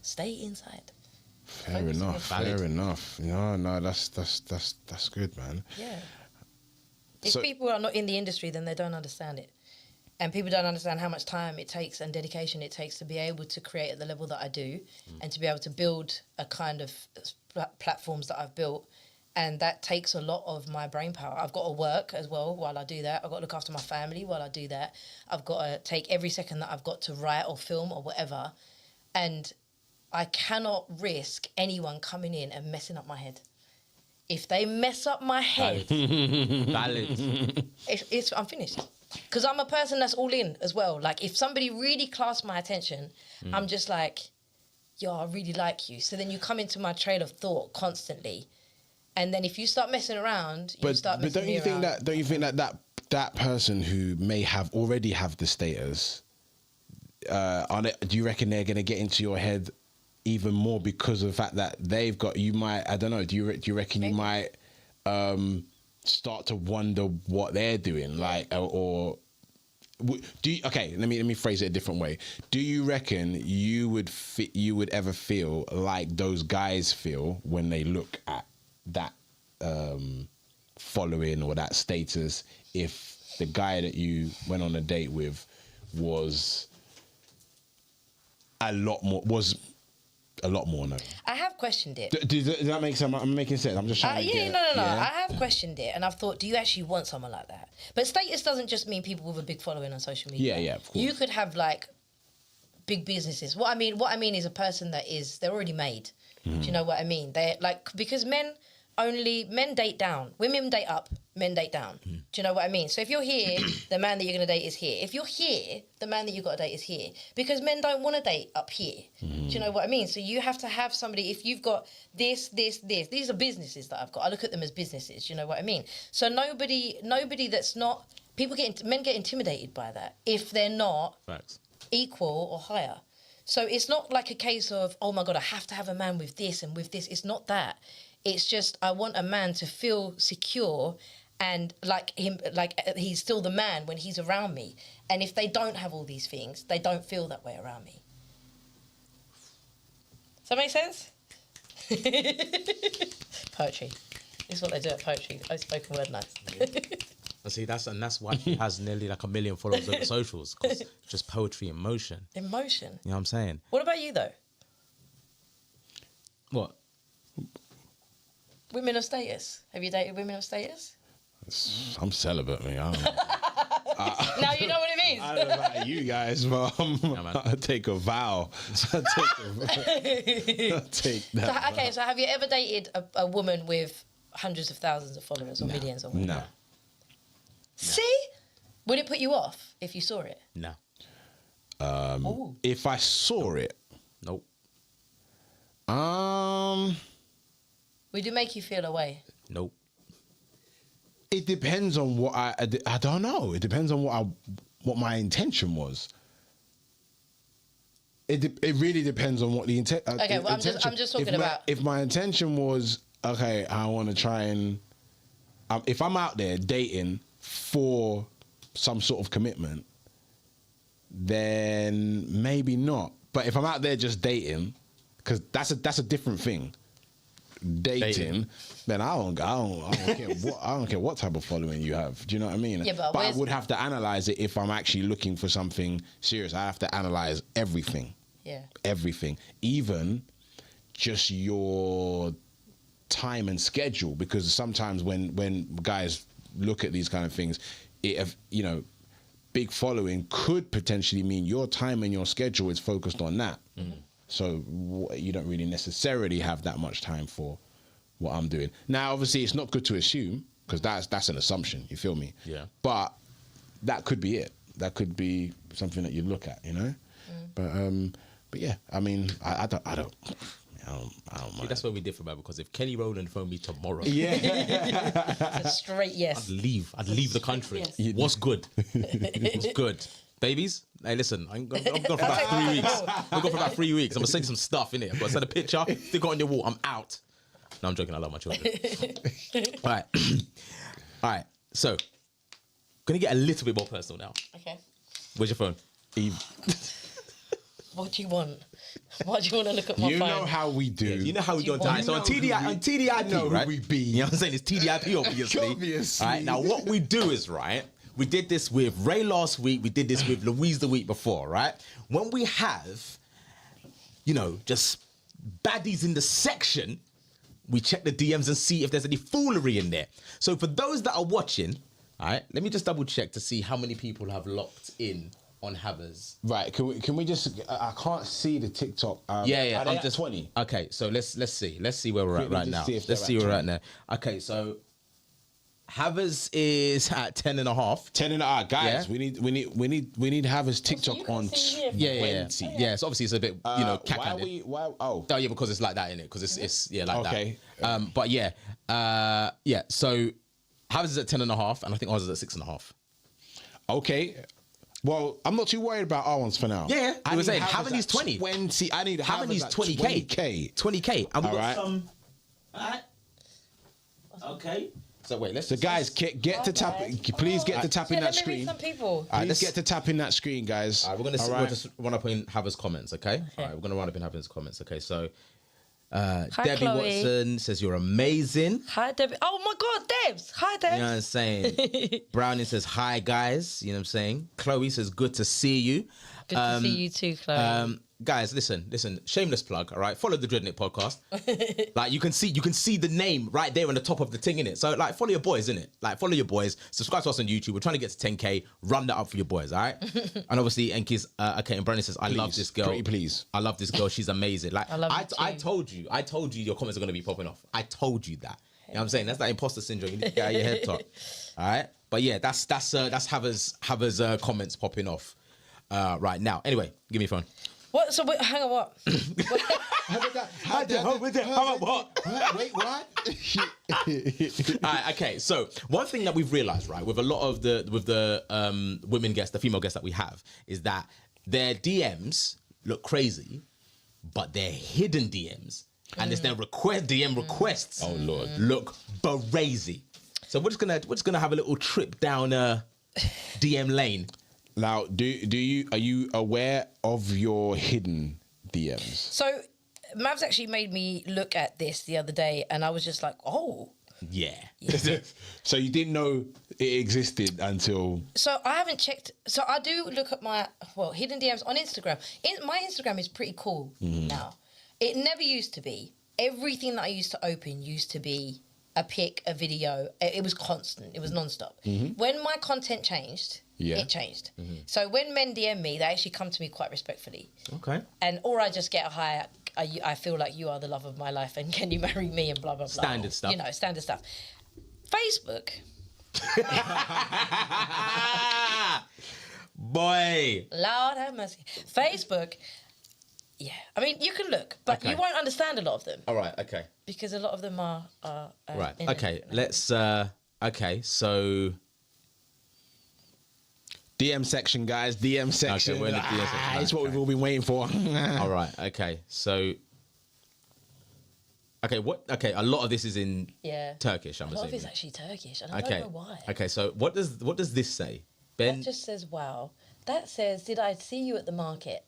Stay inside. Fair enough. No, that's good, man. Yeah. If people are not in the industry, then they don't understand it. And people don't understand how much time it takes and dedication it takes to be able to create at the level that I do and to be able to build a kind of platforms that I've built. And that takes a lot of my brain power. I've got to work as well while I do that. I've got to look after my family while I do that. I've got to take every second that I've got to write or film or whatever. And I cannot risk anyone coming in and messing up my head. If they mess up my head, Valid. I'm finished. Because I'm a person that's all in as well. Like, if somebody really clasped my attention, I'm just like, yo, I really like you. So then you come into my trail of thought constantly. And then if you start messing around, you start messing me around. Don't you think that person who may already have the status, do you reckon they're going to get into your head even more because of the fact that they've got, you might, I don't know, do you reckon you might start to wonder what they're doing, like, or do you, okay, let me phrase it a different way. Do you reckon you would ever feel like those guys feel when they look at that following or that status if the guy that you went on a date with was a lot more known? I have questioned it. Does that make sense? I'm making sense. I'm just trying to get... No. I have questioned it, and I've thought, do you actually want someone like that? But status doesn't just mean people with a big following on social media. Yeah, of course. You could have, like, big businesses. What I mean is a person that they're already made. Do you know what I mean? They're like, because men date down. Women date up, men date down. Do you know what I mean? So if you're here, the man that you're going to date is here. If you're here, the man that you've got to date is here. Because men don't want to date up here. Do you know what I mean? So you have to have somebody, if you've got this. These are businesses that I've got. I look at them as businesses. Do you know what I mean? So nobody that's not, men get intimidated by that if they're not equal or higher. So it's not like a case of, oh my God, I have to have a man with this and with this. It's not that. It's just, I want a man to feel secure and like he's still the man when he's around me. And if they don't have all these things, they don't feel that way around me. Does that make sense? Poetry. This is what they do at poetry. Spoken word nights. See, that's why he has nearly like 1 million followers on the socials, because just poetry in motion. Emotion. You know what I'm saying? What about you though? What? Women of status. Have you dated women of status? I'm celibate, man. I don't know. Now you know what it means. I don't know about you guys, but I take a vow. I take that. So have you ever dated a woman with hundreds of thousands of followers or millions or whatever. No. See? Would it put you off if you saw it? No. If I saw it, Nope. Would it make you feel away? Nope. it depends on what I don't know. It depends on what my intention was. It really depends on what the intent. Okay, well, I'm just talking about if my intention was okay, I want to try and if I'm out there dating for some sort of commitment, then maybe not. But if I'm out there just dating, because that's a different thing. Dating, then I don't care what type of following you have. Do you know what I mean? Yeah, but I would have to analyze it if I'm actually looking for something serious. I have to analyze everything. Yeah. Everything, even just your time and schedule, because sometimes when guys look at these kind of things, big following could potentially mean your time and your schedule is focused on that. So you don't really necessarily have that much time for what I'm doing. Now, obviously, it's not good to assume, because that's an assumption. You feel me? Yeah. But that could be it. That could be something that you look at, you know. But yeah, I mean, I don't mind. That's what we differ about, because if Kenny Rowland phoned me tomorrow, It's a straight yes. I'd leave the country. Yes. What's good? What's good? Babies, hey, listen, I'm going for about 3 weeks. I'm going for about 3 weeks. I'm going to send some stuff in it. I'm going to send a picture, stick it on your wall. I'm out. No, I'm joking. I love my children. All right. All right. So, going to get a little bit more personal now. Okay. Where's your phone? Eve. What do you want? Why do you want to look at my phone? You know how we do. You know how we go on You time. So on TDIP, know who right? we be. You know what I'm saying? It's TDIP, obviously. Obviously. All right. Now, what we do is, right, we did this with Ray last week. We did this with Louise the week before, right? When we have, just baddies in the section, we check the DMs and see if there's any foolery in there. So for those that are watching, all right, let me just double check to see how many people have locked in on Havva's. Right, can we just? I can't see the TikTok. Yeah. I'm just 20. Okay, so let's see where we're at Quickly right just now. see if Let's they're see at where we're at now. Okay, so Havva's is at 10.5. 10 and guys. Yeah. We need Havva's TikTok you on can see here. 20. Yeah. So obviously it's a bit, cack Why are at it. we? Why? Oh, Oh yeah, because it's like that in it. Because it's like Okay. that. But yeah, So Havva's is at 10.5, and I think ours is at 6.5. okay. Well, I'm not too worried about our ones for now. Yeah. I You were need saying Havva's Havva's at 20. 20. I need Havva's Havva's at 20k. 20k. And we All got right. some. Alright. Okay. So wait, let's. So guys, get to tap. Please get to tapping Yeah, that let me read screen. some people. Alright, Please get to tapping that screen, guys. All right, we're gonna All we'll right. just run up in Havva's comments, okay? All right, we're gonna run up in Havva's comments, okay? So, Hi, Debbie Chloe. Watson says you're amazing. Hi, Debbie. Oh my God, Debs. Hi, Debs. You know what I'm saying? Brownie says hi, guys. You know what I'm saying? Chloe says good to see you. Good to see you too, Chloe. Guys, listen. Shameless plug, all right? Follow the Dreadin podcast. Like you can see the name right there on the top of the thing, innit? So like follow your boys, innit? Like follow your boys. Subscribe to us on YouTube. We're trying to get to 10k. Run that up for your boys, all right? And obviously, Enki's okay. And Brownie says, I love this girl. Pretty please. I love this girl. She's amazing. Like I love you I too. told you your comments are gonna be popping off. I told you that. You know what I'm saying? That's that imposter syndrome. You need to get out of your head top. All right. But yeah, that's Havva's comments popping off right now. Anyway, give me your phone. What? So wait, hang on. What? Wait, what? All right, okay. So one thing that we've realized, right, with a lot of the women guests, the female guests that we have, is that their DMs look crazy, but their hidden DMs and it's their DM requests. Oh Lord, look crazy. So we're just gonna have a little trip down DM lane. Now, are you aware of your hidden DMs? So, Mavs actually made me look at this the other day, and I was just like, oh. Yeah. So you didn't know it existed until. So I haven't checked. So I do look at my hidden DMs on Instagram. My Instagram is pretty cool now. It never used to be. Everything that I used to open used to be a pic, a video. It was constant. It was nonstop. When my content changed, it changed. So when men DM me, they actually come to me quite respectfully. Okay. Or I just get a hi, I feel like you are the love of my life, and can you marry me, and blah blah blah. Standard stuff. You know, standard stuff. Facebook. Boy. Lord have mercy. Facebook. Yeah, I mean, you can look, but Okay. you won't understand a lot of them All right. Okay. because a lot of them are Right. in Okay. a- Let's. Okay. So. DM section, guys. DM section. we're in the DM section. It's what we've Okay. all been waiting for. All right. Okay. So. Okay. What? Okay. A lot of this is in Yeah. Turkish. I'm A lot of assuming. it's actually Turkish, and I Okay. don't know why. Okay. So what does this say? Ben. That just says, wow. That says, did I see you at the market?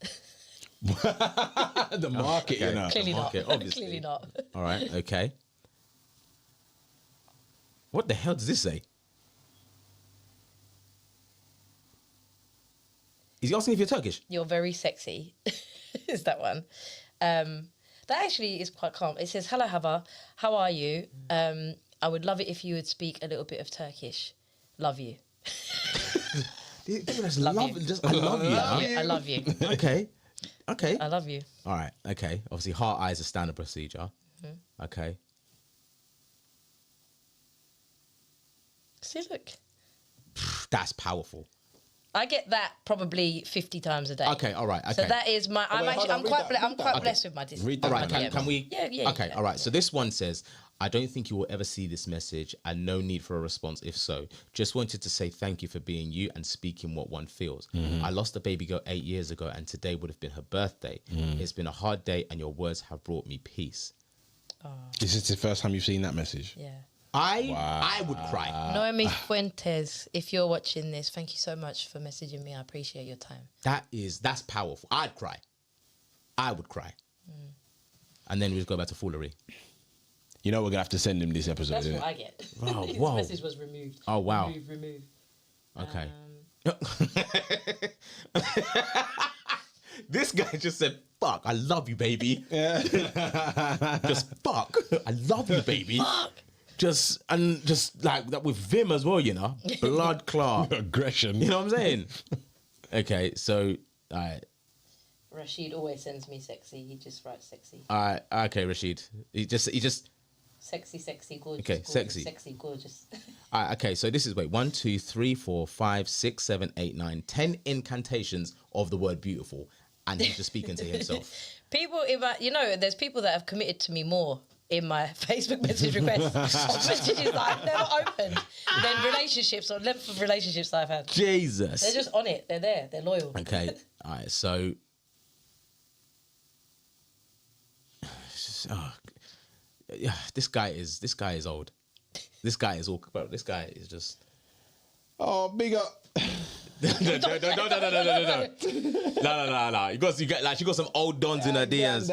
The market, okay. you know. Clearly market, not. obviously. Clearly not. All right. Okay. What the hell does this say? Is he asking if you're Turkish? You're very sexy. Is that one? That actually is quite calm. It says, hello, Hava. How are you? I would love it if you would speak a little bit of Turkish. Love you. Just Love love, you. just I love you. huh? I love you. Okay. Okay. I love you. All right. Okay. Obviously, heart eyes are standard procedure. Okay. See, look. That's powerful. I get that probably 50 times a day. Okay. All right. Okay. So that is my. I'm wait, hold actually. on, I'm read quite. that, I'm read quite that. blessed with my distance. Read all that. right. my Can DM. we? Yeah. Okay. Yeah. All right. So this one says, I don't think you will ever see this message and no need for a response if so. Just wanted to say thank you for being you and speaking what one feels. I lost a baby girl 8 years ago and today would have been her birthday. It's been a hard day and your words have brought me peace. Is this the first time you've seen that message? Yeah. I would cry. Noemi Fuentes, if you're watching this, thank you so much for messaging me. I appreciate your time. That's powerful. I'd cry. I would cry. And then we just go back to foolery. You know we're going to have to send him this episode, That's isn't what it? I get. Oh, His wow. message was removed. Oh, wow. Remove. Okay. This guy just said, fuck, I love you, baby. Just fuck. I love you, baby. Fuck. Just like that with vim as well, you know. Blood clot. Aggression. You know what I'm saying? Okay, so Rashid always sends me sexy. He just writes sexy. okay, Rashid. He just Sexy, gorgeous. Okay, gorgeous, sexy. Sexy, gorgeous. okay, so this is 1, 2, 3, 4, 5, 6, 7, 8, 9, 10 incantations of the word beautiful. And he's just speaking to himself. People, there's people that have committed to me more in my Facebook message requests of messages that I've never opened than relationships or length of relationships that I've had. Jesus. They're just on it. They're there. They're loyal. Okay. All right. So, yeah, this guy is old. This guy is all. Bro, this guy is just. Oh, big up. No. You get like she got some old dons in her DMs.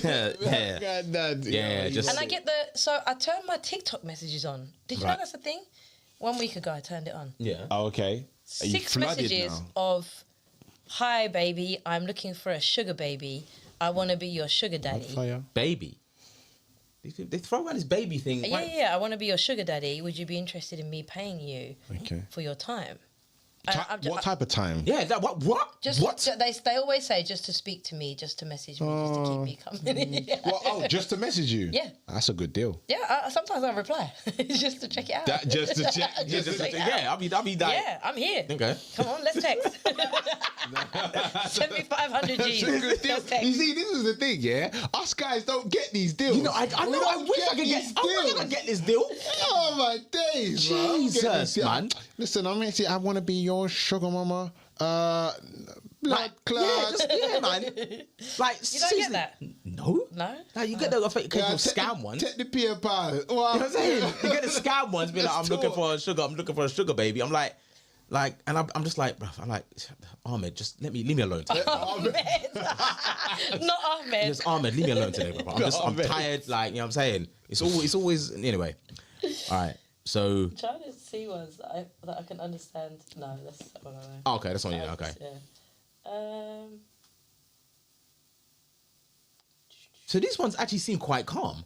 Yeah. Granddad. Yeah, just- And I get so I turned my TikTok messages on. Did you know Right. that's a thing? 1 week ago I turned it on. Yeah. Oh, okay. Are you 6 flooded messages now? of, hi baby, I'm looking for a sugar baby. I want to be your sugar daddy. Fire. Baby. They throw around this baby thing. Yeah, I want to be your sugar daddy. Would you be interested in me paying you Okay. for your time? What type of time? Yeah. That what? Just What? they always say just to speak to me, just to message me, just to keep me company. Well, just to message you? Yeah. That's a good deal. Yeah, sometimes I reply just to check it out. That just to check. Just to check it out. Yeah. I'll be like. Yeah, I'm here. Okay. Come on, let's text. Send me 500 G's. It's a good deal. Let's text. You see, this is the thing, yeah? Us guys don't get these deals. You know, I We know. I don't wish I could these get. I wish I deals. could get this deal. Oh my days, bro. I don't get Jesus, this. man. Listen, I'm actually, I want to be your sugar mama. Blood clot. Yeah, man. Like, You don't get that? No. No? Like, you get the occasional scam ones. Take the peer pal. Wow. You know what I'm saying? You get the scam ones, be like, I'm looking for a sugar baby. I'm like, and I'm just like, bruv, I'm like, Ahmed, just leave me alone today. Ahmed. Not Ahmed. Just Ahmed, leave me alone today, bro. I'm tired, like, you know what I'm saying? It's always, anyway. All right, so. I'm trying to see ones that I can understand. No, that's one I know. Oh, okay, that's on you, okay. Yeah. So these ones actually seem quite calm.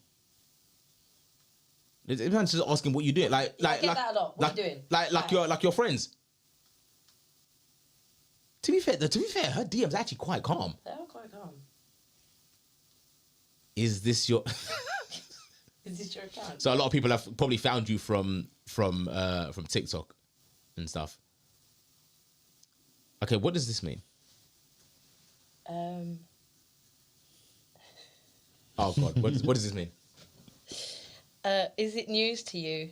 Everyone's just asking what you're doing, I get that a lot. What you doing? Like your friends. To be fair, her DM's actually quite calm. They are quite calm. is this your? Is this your account? So a lot of people have probably found you from TikTok and stuff. Okay, what does this mean? Oh God, what does this mean? Is it news to you?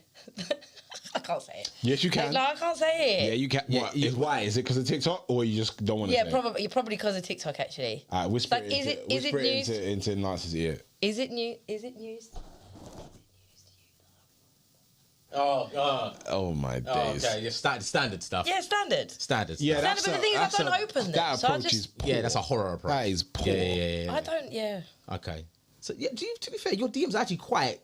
I can't say it. Yes, you can. No, I can't say it. Yeah, you can. Yeah, Why? Is it because of TikTok, or you just don't want to? Yeah, say probably. Probably because of TikTok, actually. It? Whisper Like, it is it news? into Nancy's ear. Is it new? Is it news? Oh my days. Okay, yeah, standard stuff. Yeah, standard. Standard. Yeah, stuff. Standard, but the thing is, I don't open them. That So I approach just- is poor. Yeah, that's a horror approach. That is poor. Yeah. I don't. Yeah. Okay. So yeah, to be fair, your DM's actually quite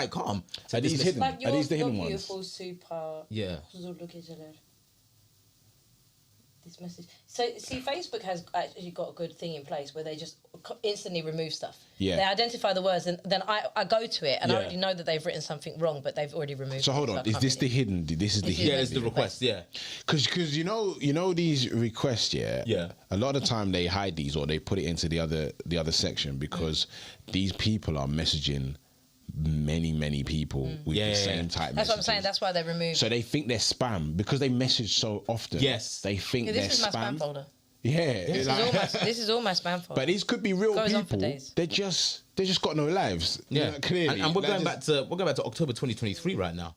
calm. So Are these hidden? Like Are these the hidden you're ones? beautiful, super. Yeah. This message. So see, Facebook has actually got a good thing in place where they just instantly remove stuff. Yeah. They identify the words, and then I go to it, and I Yeah. already know that they've written something wrong, but they've already removed. So it, hold I on, is can't this the read it. hidden? This is the This is hidden. Yeah, it's the request. Yeah. Because you know these requests, yeah. Yeah. A lot of the time they hide these or they put it into the other section because these people are messaging many people with Yeah, the yeah, same yeah. type. That's what I'm saying. messages. That's why they removed. So they think they're spam because they message so often. Yes. They think Yeah, they're this is my spam. spam folder. Yeah. This is all my spam folder. But these could be real Goes on for people. days. They just got no lives. Yeah. Clearly. And we're Like, going back to October 2023 right now.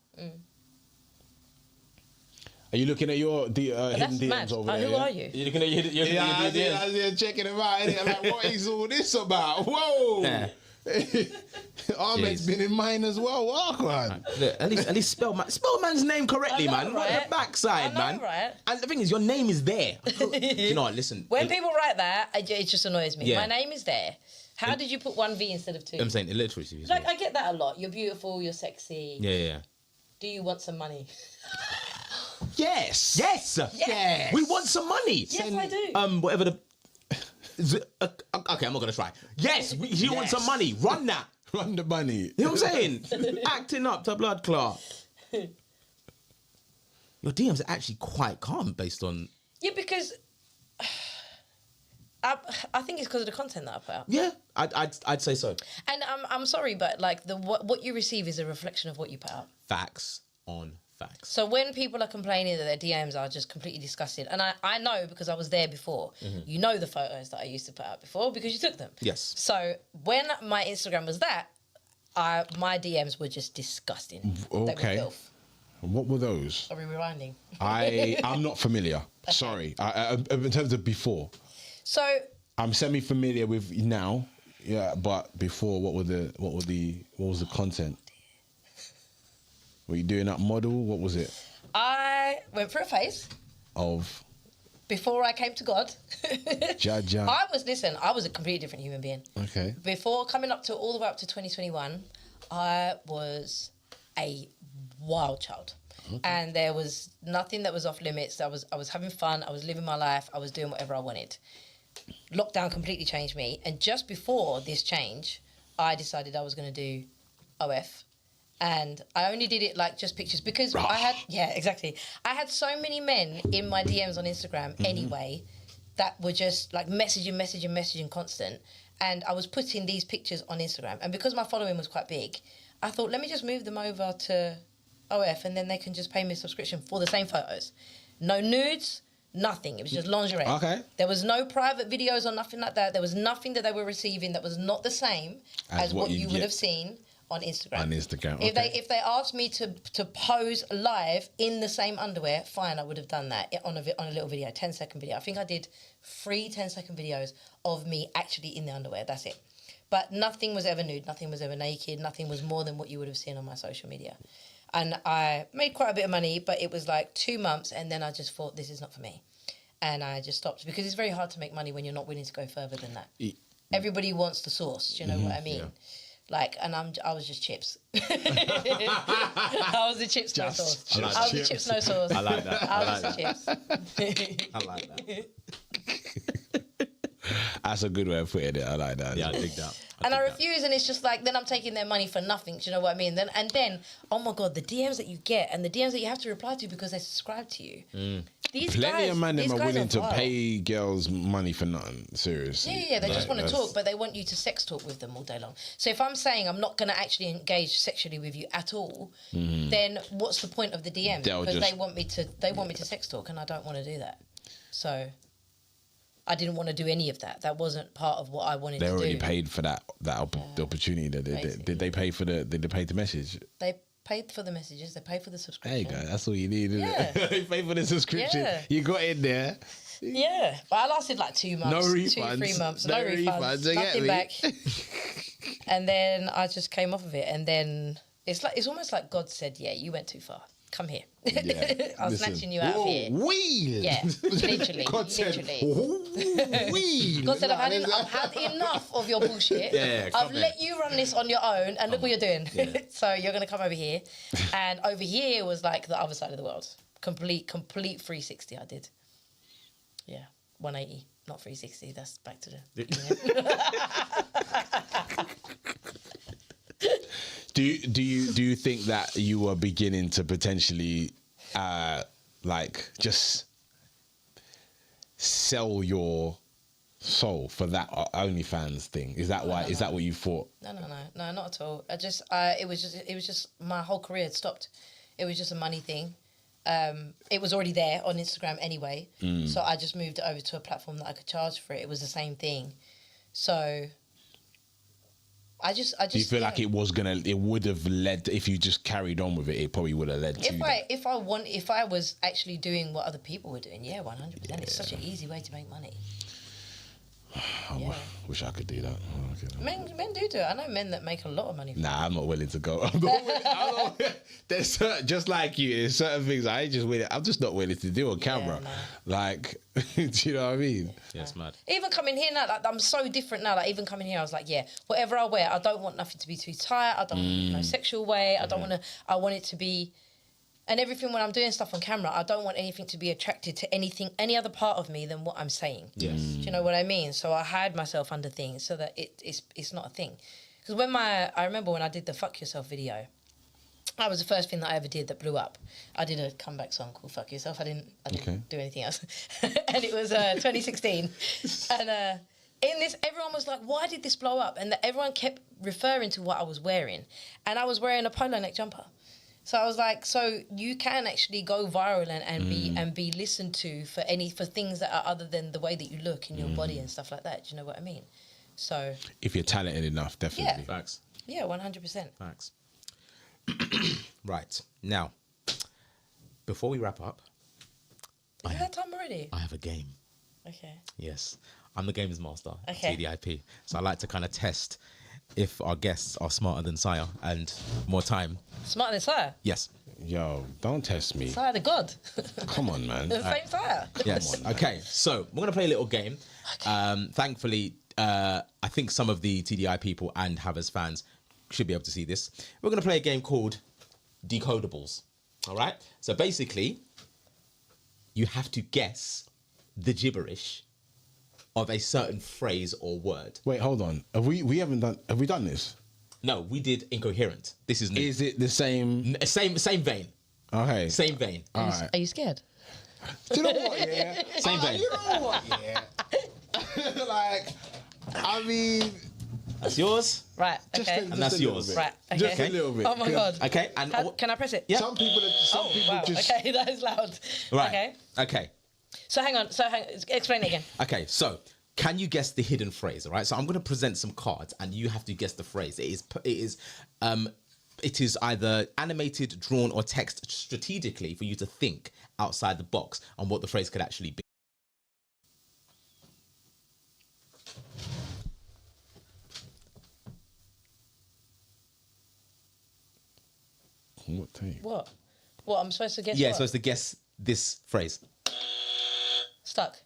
Are you looking at your hidden That's DMs mad. over there? Who yeah? are you? You're looking at your Yeah, I was checking them out. innit? I'm like, what is all this about? Whoa! Ahmed's Jeez. been in mine as well. Walk on. Look, at least spell man's name correctly, I know, man. Right? right? The backside, I know, man. right? And the thing is, your name is there. You know what? Listen. When people write that, it just annoys me. Yeah. My name is there. How did you put one V instead of two? I'm saying illiteracy. Like, I get that a lot. You're beautiful. You're sexy. Yeah. Do you want some money? Yes. Yes. Yes. We want some money. Yes, I do. Whatever the. Okay, I'm not gonna try. Yes, you want some money. Run that. Run the bunny. You know what I'm saying? Acting up to blood clot. Your DMs are actually quite calm based on. Yeah, because I think it's because of the content that I put out. Yeah, I'd say so. And I'm sorry, but like what you receive is a reflection of what you put out. Facts on facts. So when people are complaining that their DMs are just completely disgusting, and I know because I was there before, you know the photos that I used to put out before because you took them. Yes. So when my Instagram was that, my DMs were just disgusting. They were Okay. filth. What were those? Are we rewinding? I'm not familiar. Sorry. In terms of before, So I'm semi-familiar with now. Yeah, but before, what was the content? Were you doing that model? What was it? I went for a phase Of before I came to God. Jaja. I was a completely different human being. Okay. Before coming all the way up to 2021, I was a wild child. And there was nothing that was off limits. I was having fun. I was living my life. I was doing whatever I wanted. Lockdown completely changed me. And just before this change, I decided I was going to do OF. And I only did it like just pictures because I had so many men in my DMs on Instagram anyway that were just like messaging constant. And I was putting these pictures on Instagram. And because my following was quite big, I thought, let me just move them over to OF and then they can just pay me a subscription for the same photos. No nudes, nothing. It was just lingerie. Okay. There was no private videos or nothing like that. There was nothing that they were receiving that was not the same as what you would get have seen on Instagram. on Instagram. If Okay. they asked me to pose live in the same underwear, fine, I would have done that on a little video, 10-second video. I think I did 3 10-second videos of me actually in the underwear. That's it. But nothing was ever nude, nothing was ever naked, nothing was more than what you would have seen on my social media. And I made quite a bit of money, but it was like 2 months, and then I just thought, this is not for me. And I just stopped because it's very hard to make money when you're not willing to go further than that. Everybody wants the sauce, do you know what I mean? Yeah. Like, and I was just chips. I was the chips, no Just sauce. chips. I was the chips, no sauce. I like that. I was the chips. I like that. That's a good way of putting it. I like that. Yeah, I dig that. And I dig that. refuse, and it's just like, then I'm taking their money for nothing. Do you know what I mean? Then, oh my God, the DMs that you get and the DMs that you have to reply to because they subscribe to you. These Plenty guys, of men these are guys willing to vile. pay girls money for nothing. Seriously. Yeah, they just Like, want to that's- talk, but they want you to sex talk with them all day long. So if I'm saying I'm not going to actually engage sexually with you at all, then what's the point of the DM? They'll Because just- they want me to sex talk, and I don't want to do that. So I didn't want to do any of that. That wasn't part of what I wanted They to do. already paid for that the opportunity. Did they pay for Did they pay the message? They paid for the messages. They paid for the There subscription. you go. That's all you need, isn't Yeah. it? You pay for the subscription. Yeah. You got in there. Yeah, but I lasted like 2 months. No 2, refunds. 3 months. No No refunds. refunds, you get Nothing me? back. And then I just came off of it. And then it's almost like God said, "Yeah, you went too far. Come here. Yeah. I'm Listen. snatching you out of here." Weed. Yeah, literally, God said, literally. weed. God said, I've had enough of your bullshit. Yeah, I've come let you run this on your own, and look what you're doing. So you're gonna come over here, and over here was like the other side of the world. Complete 360. I did. Yeah, 180, not 360. That's back to the. Do you think that you were beginning to potentially like just sell your soul for that OnlyFans thing? Is that why? Is that what you thought? No, not at all. It was just my whole career had stopped. It was just a money thing. It was already there on Instagram anyway, so I just moved it over to a platform that I could charge for it. It was the same thing, so I just. Do you feel like it would have led, if you just carried on with it, it probably would have led to that? If I was actually doing what other people were doing, yeah, 100%. It's such an easy way to make money. I wish I could do that. Oh, okay. Men do it. I know men that make a lot of money. Nah, I'm not willing to go. I'm not willing. There's just like you, there's certain things I'm just not willing to do on camera. no. Like, do you know what I mean? Yeah, it's mad. Even coming here now, like, I'm so different now. Like, even coming here, I was like, yeah, whatever I wear, I don't want nothing to be too tight. I don't want no sexual way. I don't want to. I want it to be, and everything when I'm doing stuff on camera, I don't want anything to be attracted to any other part of me than what I'm saying. Yes. Do you know what I mean? So I hide myself under things so that it's not a thing. Because I remember when I did the "Fuck Yourself" video. That was the first thing that I ever did that blew up. I did a comeback song called "Fuck Yourself." I didn't do anything else, and it was 2016. And in this, everyone was like, "Why did this blow up?" And everyone kept referring to what I was wearing, and I was wearing a polo neck jumper. So I was like, "So you can actually go viral and be listened to for things that are other than the way that you look in your body and stuff like that." Do you know what I mean? So If you're talented enough, definitely. Facts. yeah, 100%. Facts. Right. Now, before we wrap up, Is that time already? I have a game. Okay. Yes. I'm the games master at Okay. TDIP. So I like to kind of test if our guests are smarter than Saya and more time. Smarter than Sire. Yes. Yo, don't test me. Sire the God. Come on, man. The same Sire. Yes. Okay. So we're gonna play a little game. Thankfully, I think some of the TDI people and Hava's fans should be able to see this. We're gonna play a game called Decodables. All right. So basically, you have to guess the gibberish of a certain phrase or word. Wait, hold on. Have we done this? No, we did incoherent. This is new. Is it the same? Same vein. Okay. Same vein. All right. Are you scared? Do you know what? Yeah. Same vein. You know what? Yeah. Like, I mean, That's yours. Right. just Okay. a, just And that's a little yours. bit. Right. Okay. Just a little bit. Oh my God. Okay. And Can I press it? Yeah. Some people Wow. just. Okay, that is loud. right. Okay. Okay. So hang on. Explain it again. Okay. So, can you guess the hidden phrase? All right. So I'm going to present some cards, and you have to guess the phrase. It is either animated, drawn, or text strategically for you to think outside the box on what the phrase could actually be. What tape? What? What? I'm supposed to guess. Yeah, what? supposed to guess this phrase. Stuck.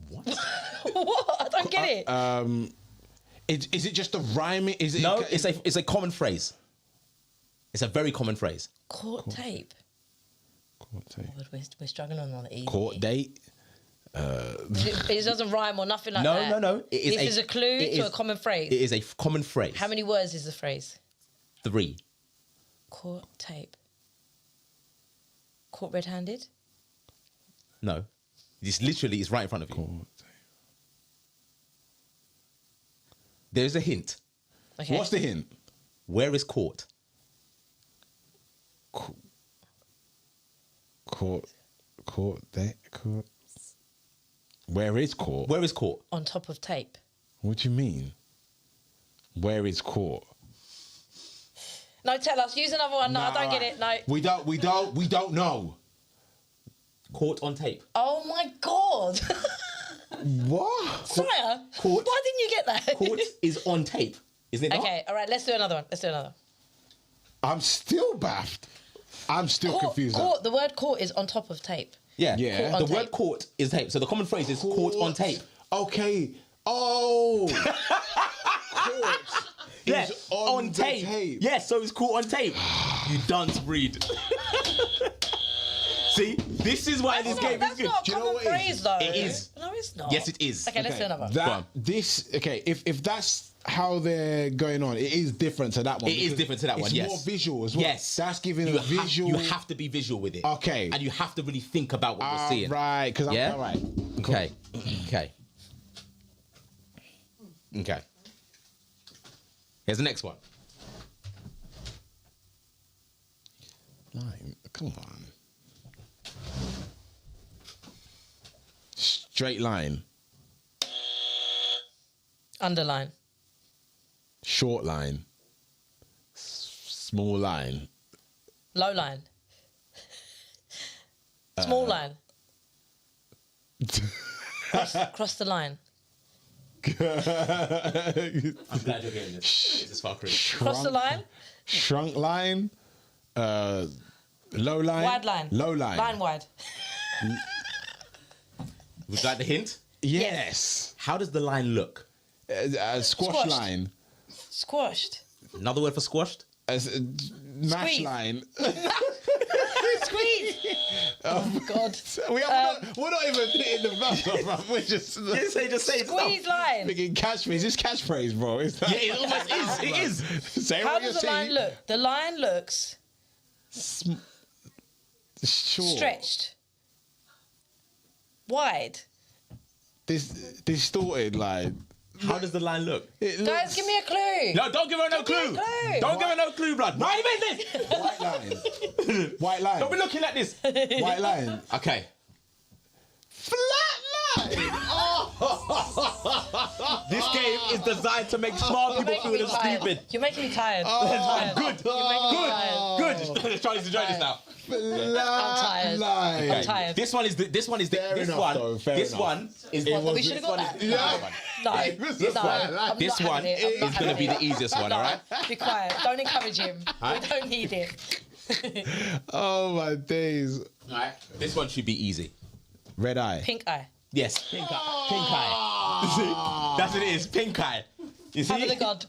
What? What? I don't get it. Is it just a rhyming? Is it? No, it's a common phrase. It's a very common phrase. Court tape. Court tape. We're struggling on the easy. Court date. It doesn't rhyme or nothing like No, that. no. This is a clue to a common phrase. It is a common phrase. How many words is the phrase? 3. Caught tape. Caught red-handed? No. This literally is right in front of you. Court tape. There's a hint. Okay. What's the hint? Where is court? Court date. Court. Where is court? Where is court? On top of tape. What do you mean? Where is court? No, tell us. Use another one. No, I don't get it. No. We don't know. Court on tape. Oh my God. What? Sire. Court. Why didn't you get that? Court is on tape. Isn't it not? Okay, all right, let's do another one. I'm still baffed. I'm still confused. Court, the word court is on top of tape. Yeah. Yeah. Court on The word tape. court is tape. So the common phrase is court on tape. Okay. Oh. Court Yeah. is on the tape. Yeah, so it's caught on tape. You dunce breed. See, this is why this game is That's good. not a Do you know common what it is? phrase, though. It is. No, it's not. Yes, it is. Okay, let's do another one. Go on. If that's how they're going on, it is different to that one. It is because different to that one, It's yes. more visual as well. Yes. That's giving You a visual. You have to be visual with it. Okay. And you have to really think about what you're seeing. Right, because I'm Yeah? all right. Okay. Okay. Here's the next one. Line. Come on. Straight line. Underline. Short line. Small line. Low line. Small line. Cross the line. I'm glad you're getting this. This is fuckery. Cross the line. Shrunk line. Low line. Wide line. Low line. Line wide. Would you like the hint? Yes. How does the line look? Squash Squashed. line. Squashed. Another word for squashed? Mash Squeeze. line. Squeeze. Oh, God. we're not even hitting the bus, bro. We're just Just say Squeeze line. thinking catchphrase. This catchphrase, bro. Is that, Yeah, it almost is. It is. Say How what you does the see. line look? The line looks Sure. stretched. Wide. This distorted line. How does the line look? It Guys, looks give me a clue. No, don't give her no Give me clue. a clue. Don't give her no clue, blood. Why you made this? white line. White line. Don't be looking at this. White line. Okay. Flat line. This game is designed to make smart You're people making feel me tired. stupid. You're making me tired. I'm good. You're making me tired. Good. Charlie's enjoying this now. I'm tired. Line. I'm tired. This one is the. This one is the. Fair This enough, one. though, fair This enough. one is. Well, we this should have got one that. is- Yeah. No, This no, one, I'm This not one having it. I'm not is going to be having the it. easiest one, No, all right? be quiet. Don't encourage him. We don't need it. Oh my days. All right. This one should be easy. Red eye. Pink eye. Yes. Pink eye. Pink eye. You see? That's what it is. Pink eye. You see? Have the god.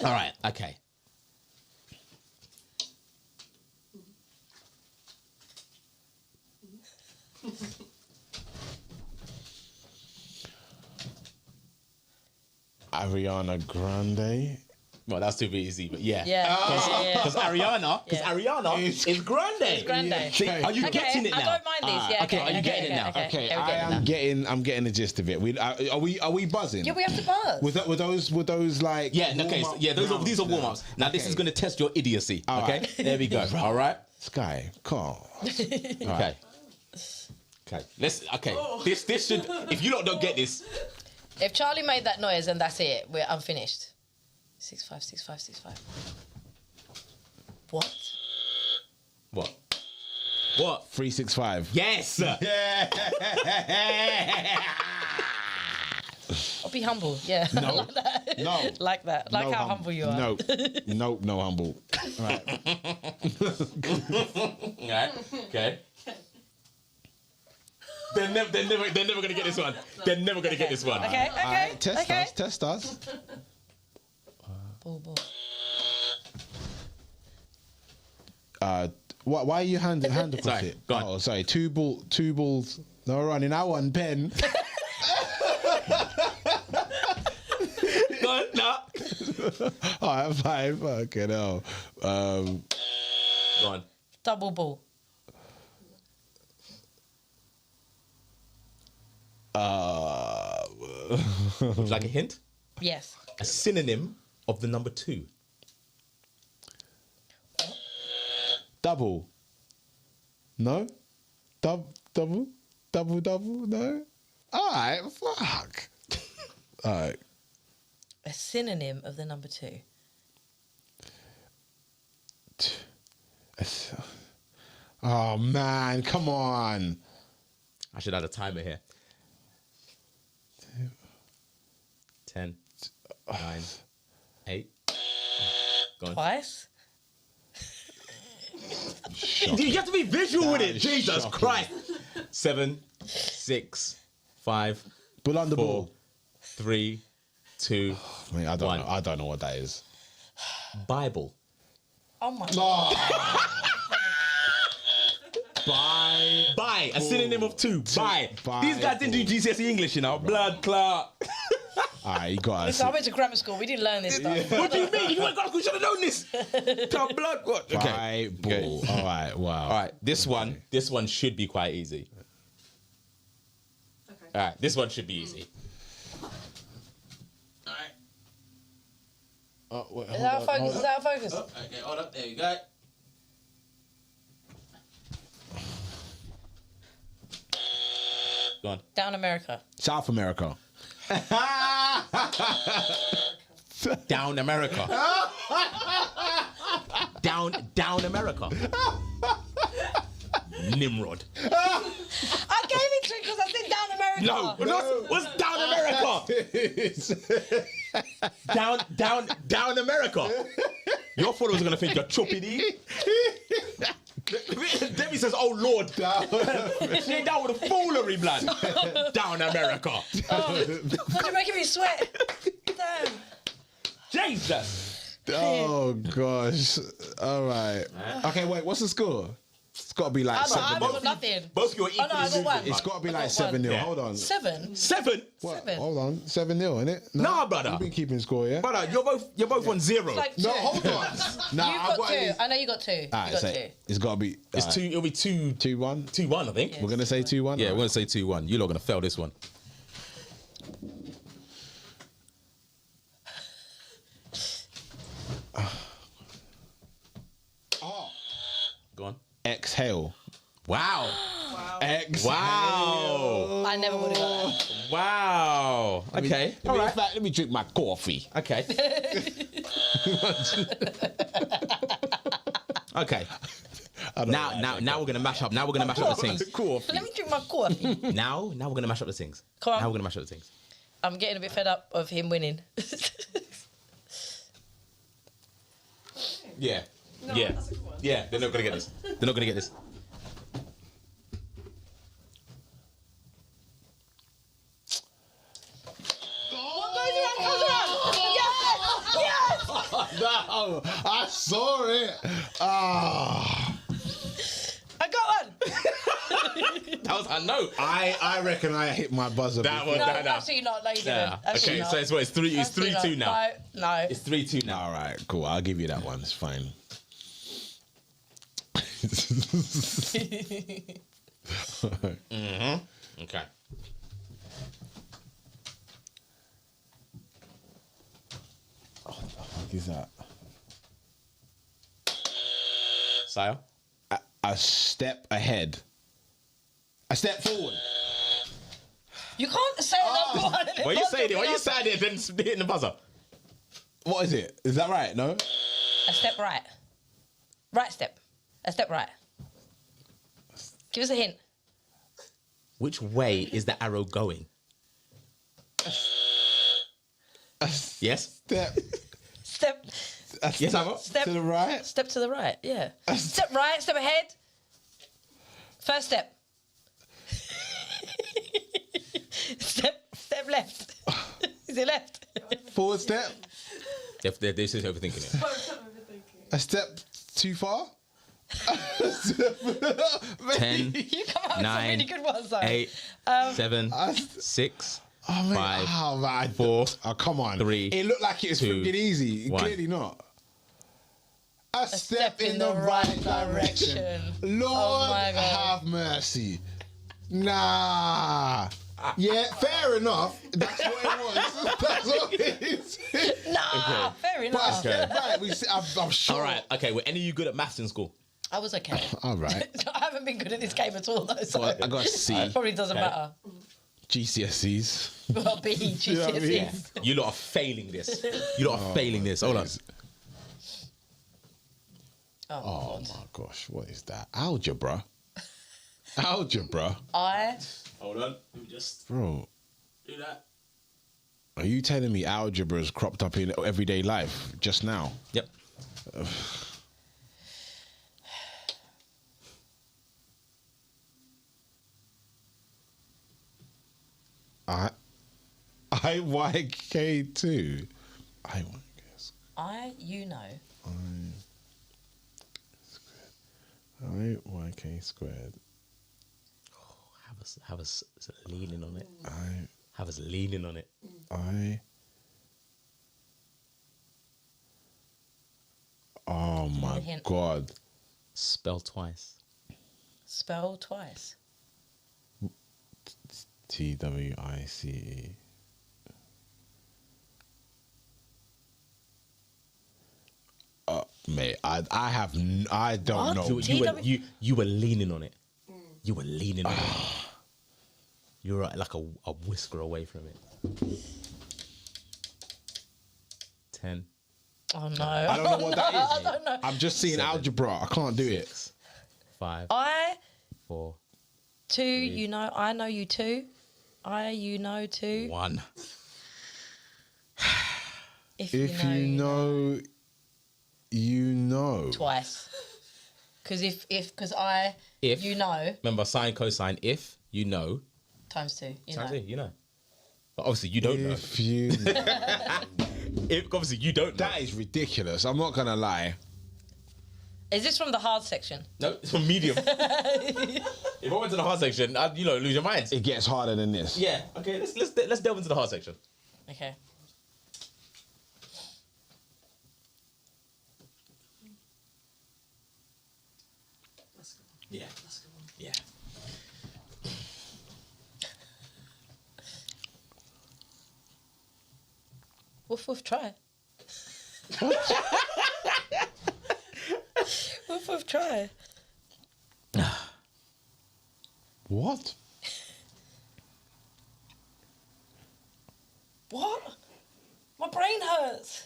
All right. Okay. Ariana Grande. Well, that's too easy, but yeah. Yeah. Because Ariana Yeah. is grande. Grande. See, are you getting it now? I don't mind this. Yeah. okay, are you getting it now? Okay, we're getting it now. I'm getting the gist of it. Are we buzzing? Yeah, we have to buzz. Were those like Yeah, okay. So, warm-up yeah, these are rounds warm ups. Now, this is going to test your idiocy. All Okay? right. There we go. All right? Sky, come. Okay. Okay. Okay. This should. If you lot don't get this. If Charlie made that noise, then that's it. I'm finished. 6'5", 6'5", 6'5". What? What? What? 365. Yes! Yeah! I'll be humble. Yeah. No. like that. No. Like that. Like No how humble you are. No. No humble. All right. Alright. Okay. They're never gonna get this one. They're never gonna get this one. Okay. All Okay. right, test us. Ball. Why are you hand across Sorry, it? go on. Oh, sorry. Two balls. No running. I won pen. No, no. All right, fine. Fucking hell. Go on. Double ball. Would you like a hint? Yes. A synonym of the number 2. Double. No? Double? No? All right, fuck. All right. A synonym of the number 2. Oh, man, come on. I should add a timer here. 10, 9, 8. Go on. Twice? You have to be visual with it. is Jesus shocking. Christ. 7, 6, 5, Bull on the 4, ball. 3, 2. Mate, I don't One. know. I don't know what that is. Bible. Oh my God. By. A synonym of 2. By. Bible. These guys didn't do GCSE English, you know. Blood clot. All right, you got Listen, I us. went to grammar school. We didn't learn this stuff. What do you mean? You went to school, should have known this. Tell blood what? Okay. Bible. All right, wow. All right. This one should be quite easy. Okay. All right. This one should be easy. All right. Oh, wait, Is that a focus? Is that a focus? Okay, hold up. There you go. Go on. Down America. South America. Down America. down America. Nimrod. I gave it to you because I said down America. No. What's down America? down America. Your followers are gonna think you're choppy. Debbie says, "Oh Lord, she ain't down with a foolery, blood." Down America. Oh, you're making me sweat. Damn. Jesus. Oh gosh. All right. Okay, wait. What's the score? It's got to be like I 7-0. got nothing. Both of you are Oh no, I got one. It's got to be like I got 7-0. one. Hold on. 7? 7. What? 7. Hold on. 7-0, innit? No, Nah, brother. You've been keeping score, yeah? Brother, you're both on 0. Like No, 2. hold on. Nah, You've I've got 2. at least- I know you got 2. You Alright, got so 2. it's got to be. It's 2. It'll be 2. 2-1. 2-1, I think. Yeah. We're going to say 2-1? Yeah, we're gonna say 2-1. You're not gonna fail this one. Oh. Go on. Exhale. Wow. Wow. Exhale. Wow. I never would have got that. Wow. Okay. All right. Let me drink my coffee. Okay. Okay. Now we're gonna mash up. Now we're gonna mash up the things. Let me drink my coffee. Now we're gonna mash up the things. Come on. Now we're gonna mash up the things. I'm getting a bit fed up of him winning. Yeah. No, Yeah. that's a good one. Yeah. They're not gonna get this. They're not gonna get this. No, I saw it. Ah. I got one. That was I know. I reckon I hit my buzzer. That before. one. No, No. absolutely not. No, you didn't. Yeah. Absolutely Okay. not. So it's what? It's 3. It's Absolutely 3-2 now. No. It's 3-2 now. All right, cool. I'll give you that one. It's fine. Okay. What is that? Sire. A step ahead. A step forward. You can't say another one. Why are you saying it? Why are you saying it? Then hitting the buzzer. What is it? Is that right? No. A step right. Right step. A step right. Give us a hint. Which way is the arrow going? Yes. Step. Step. Yes, Hava? Step to the right. Step to the right. Yeah. Step right. Step ahead. First step. Step left. Is it left? Forward step. They're just overthinking it. Both of them overthinking. A step too far. 10, You come out with some 9, really good ones though. 8, 7, 6, Oh, man. 5, Oh, man. 4. Oh, come on. 3, It looked like it was 2, freaking easy. 1. Clearly not. A step in the right direction. Lord, Oh my God. have mercy. Nah. Yeah, fair enough. That's what it was. That's what it is. Nah, fair But a enough. step right. I'm sure. All right. Okay. Were any of you good at maths in school? I was okay. All right. I haven't been good at this game at all though. So I got a C. it probably doesn't Okay. matter. GCSEs. Well, B, You know what I mean? GCSEs. You lot are failing this. You lot are failing this. Hold on. Oh my gosh, what is that? Algebra. Algebra. Hold on. Let me just Bro, do that. are you telling me algebra's cropped up in everyday life just now? Yep. IYK2. you know. IYK squared. Have us leaning on it. I Have us leaning on it. Oh my hint. God. Spell twice. Spell twice. TWICE. Mate, I don't know. You were leaning on it. You were leaning on it. You were like a whisker away from it. 10. Oh no. I don't know what that is. I don't know. I'm just seeing 7, algebra. I can't do it. 6, 5, I 4, two, you know, I know you too. You know too. 1. If If you know, you know. twice. Because if If. you know Remember, sine, cosine. If you know, times 2, you times know. it, you know. But obviously, you don't know. If you know. If obviously you don't know. That is ridiculous. I'm not gonna lie. Is this from the hard section? No, it's from medium. If I went to the hard section, I'd lose your mind. It gets harder than this. Yeah. Okay. Let's delve into the hard section. Okay. Yeah. Yeah. Woof woof try. Woof woof try. What? What? My brain hurts.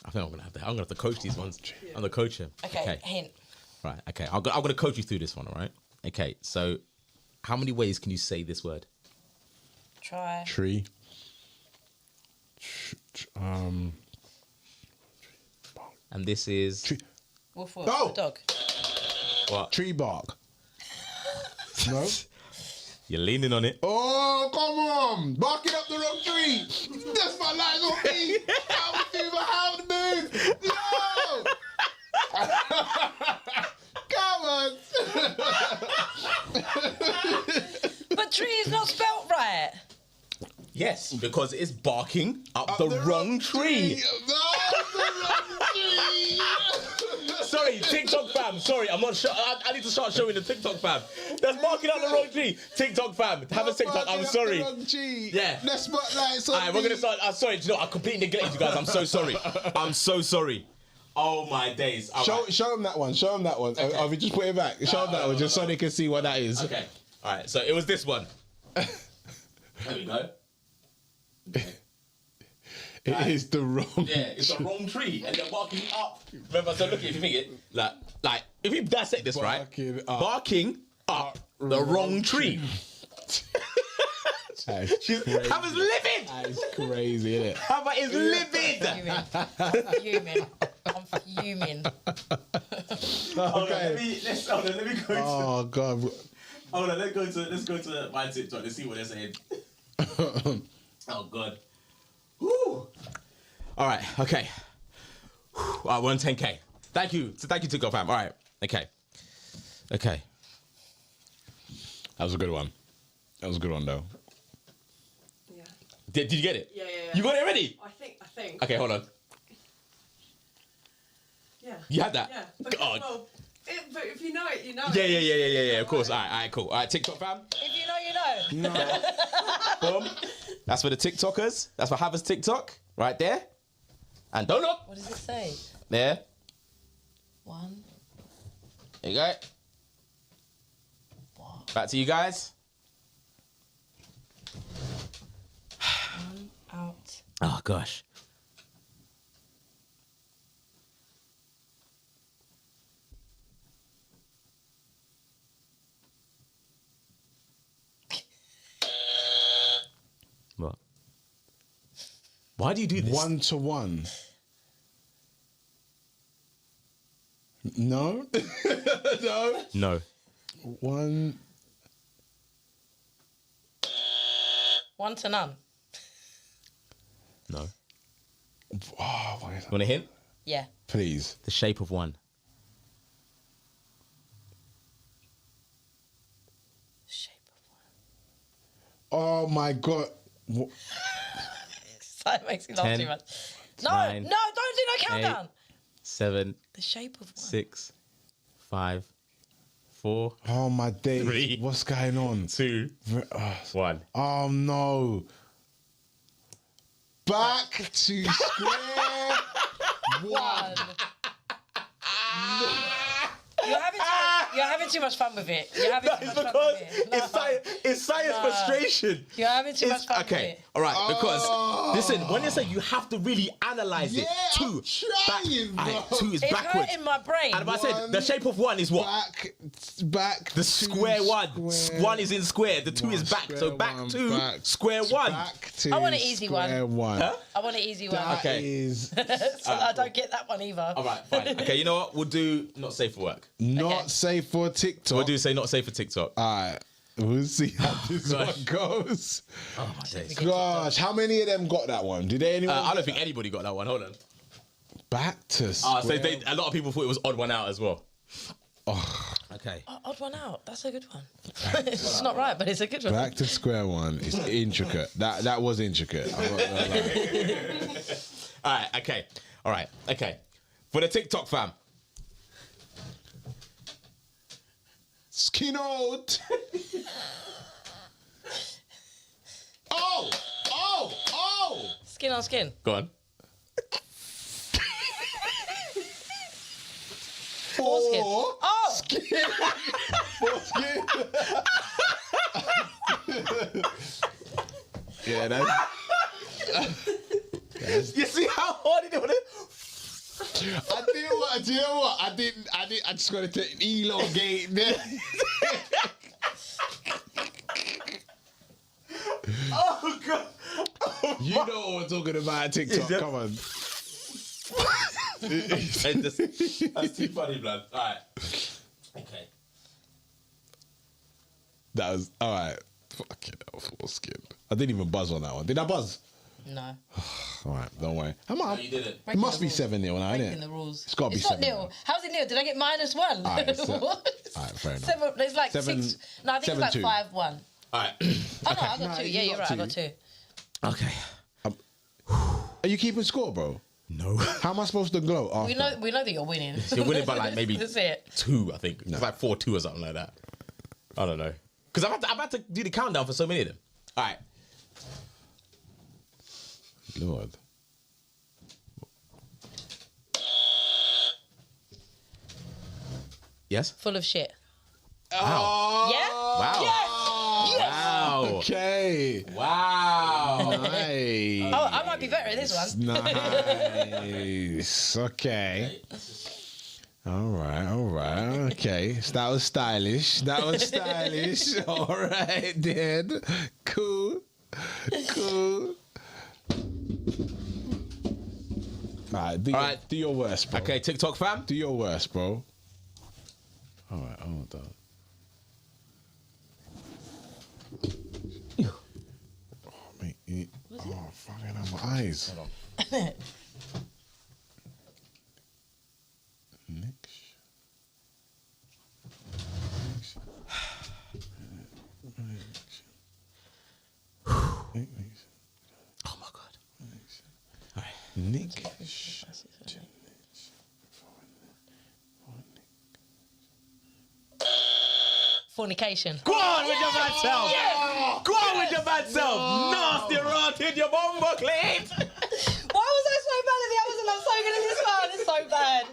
I think I'm gonna have to coach these ones. I'm the coacher. Okay, hint. Right. Okay. I'm gonna coach you through this one. All right. Okay. So, how many ways can you say this word? Try. Tree. And this is Tree. Woof woof. Oh! Dog. what? Tree bark. No. You're leaning on it. Oh, come on! Barking up the wrong tree. That's my lies on me. How to move? How to move? No! Come on! But tree is not spelt right. Yes, because it's barking up the wrong tree. No, the wrong tree. Sorry, TikTok fam. Sorry, I'm not sure. I need to start showing the TikTok fam. That's barking up the wrong tree. TikTok fam. Have a TikTok. I'm sorry. Yeah. Let's spotlight on Alright, we're gonna start. Sorry, do you know, I completely neglected you guys. I'm so sorry. I'm so sorry. Oh my days. All right. Show him that one. Show him that one. Okay. Or we just put it back. Show him that one just so they can see what that is. Okay. All right. So it was this one. There we go. It is the wrong. Yeah, it's the wrong tree, and they're barking up. Remember, so look, if you think it, like if we dissect this, Barking right? up. Barking up the wrong tree. Hava's livid. That is crazy, isn't it? Hava is livid. Fuming. I'm fuming. Hold on, let me go to. Oh God. Hold on, let's go to my TikTok. Let's see what they're saying. Oh God. Woo. All right. Okay. All right, we're on 10K. Thank you. So thank you, TikTok fam. All right. Okay. That was a good one. That was a good one, though. Yeah. Did you get it? Yeah. You got it already? I think. Okay, hold on. Yeah. You had that? Yeah. Because, God. well, but if you know it, you know Yeah, it. of course. All right, cool. All right, TikTok fam. If you know, you know. Boom. That's for the TikTokers. That's for Hava's TikTok. Right there. And don't look. What does it say? There. 1. There you go. Back to you guys. 1 out. Oh, gosh. What? Why do you do this? 1-to-1. No? No? No. 1. 1 to none. No. Oh, wait. Want a hint? Yeah. Please. The shape of one. Shape of 1. Oh, my God. That makes me laugh 10, too much. No, 9, no, don't do no countdown. 7, The shape of 1. 6, 5, 4, Oh, my days. 3. What's going on? 2, 1. Oh, no. Back to square 1. You're having too much fun with it. You're having too much fun with it. No. It's science frustration. You're having too much fun with Okay, it. all right, because listen, when you say you have to really analyze it. I'm 2, trying, back, bro. 2 is It's backwards. hurting my brain. And if I said the shape of 1 is what? Back The to square 1. square 1 is in square. The 2 is back. square So back one, 2, back square 1. Back to I want an easy one. square 1. Huh? I want an easy one. That Okay. is So I don't get that one either. All right, fine. Okay, you know what? We'll do not safe for work. not Okay. safe for TikTok. We'll do say not safe for TikTok. Alright, we'll see how this Gosh. one goes. Oh my days. Gosh, how many of them got that one? Did anyone? I don't think anybody got that one. Hold on. Back to So square. a lot of people thought it was odd one out as well. Oh, Okay. Oh, odd one out. That's a good one. It's not right, but it's a good one. back to square 1. It's intricate. That was intricate. I'm not gonna lie. All right. Okay. All right. Okay. For the TikTok fam. Skin out. Oh! Skin on skin. Go on. Foreskin. Oh! Foreskin. Yeah, that's. You see how hard it was? Do you know what? I just got to elongate there. Oh god. You know what we're talking about, TikTok. Yeah. Come on. That's too funny, blood. All right. Okay. That was all right. Fucking hell, foreskin. I didn't even buzz on that one. Did I buzz? No. All right, don't worry. How No, much? you didn't. It must be 7-0 now, Breaking isn't the it? rules. It's gotta be It's not 7-0. nil. How's it nil? Did I get -1? Alright, so- What? Alright, fair enough. 7. It's like 7 6. No, I think it's like 7-2. 5-1. All right. Oh no, I got Nah, 2. you Yeah, you're got right. I 2. got 2. Okay. Are you keeping score, bro? No. How am I supposed to glow? We After? know that you're winning. You're winning by like maybe That's it. 2, I think. It's like 4-2 or something like that. I don't know. Because I've had to do the countdown for so many of them. All right. Lord. Yes. Full of shit. Oh, Yeah? Wow. Yes! Wow. okay. Wow. Nice. Oh, I might be better at this one. Nice. Okay. All right. Okay. That was stylish. All right, then. Cool. All right. Do your worst, bro. Okay, TikTok fam. Do your worst, bro. All right. Hold on. Oh, mate. Oh, fucking hell, my eyes. Nick. Fornication. Go on with your bad self. Go on with your bad self. Nasty rotted your bomber cleat. Why was I so bad at the others and I'm so good at this one? It's so bad.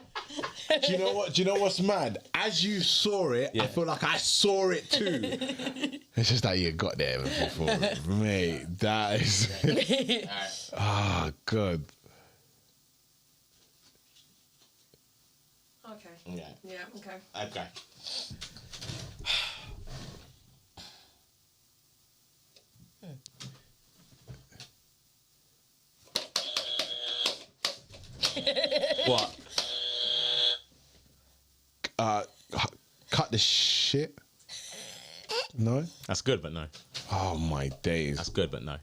Do you know what? Do you know what's mad? As you saw it, I feel like I saw it too. It's just that you got there before, mate. That is. Ah, God. Okay. Yeah. Yeah. Okay. Okay. What? Cut the shit. No. That's good, but no. Oh my days. That's good, but no.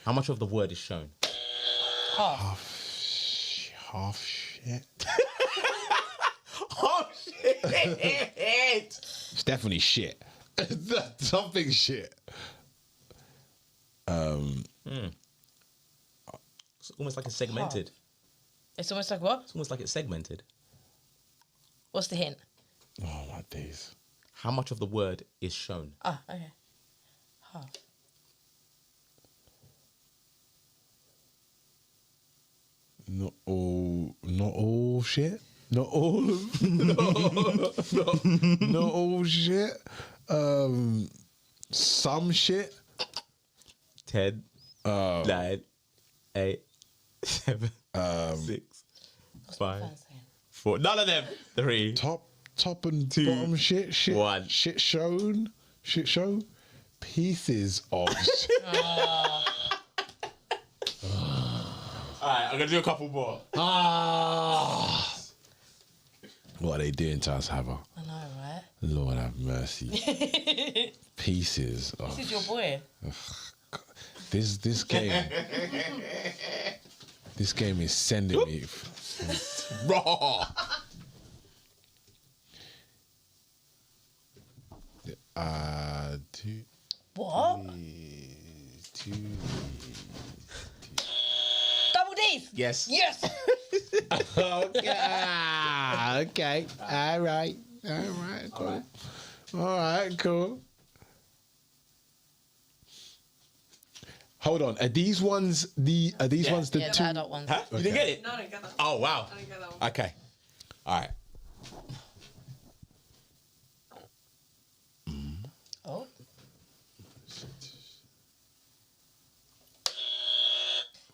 How much of the word is shown? Half. Half shit. Oh shit! It's definitely shit. Something shit. It's almost like it's segmented. It's almost like what? It's almost like it's segmented. What's the hint? Oh my days. How much of the word is shown? Ah, okay. Half. Not all shit. Not all. Not all shit. Some shit. 10, 9, 8, 7, 6, 5, 4. None of them. 3. Top and 2, bottom shit. 1. Shit shown. Shit show. Pieces of. Alright, I'm gonna do a couple more. What are they doing to us, Hava? I know, right? Lord have mercy. Pieces of. This is your boy. This game. This game is sending me. Raw. What? Double D's. Yes. Yes. Okay. All right. Cool. All right. Cool. Hold on. Are these ones the ones the Yeah, two? the adult ones. Huh? You didn't get it? No, I didn't get that. Oh, wow. I didn't get that one. Okay. Alright. Oh.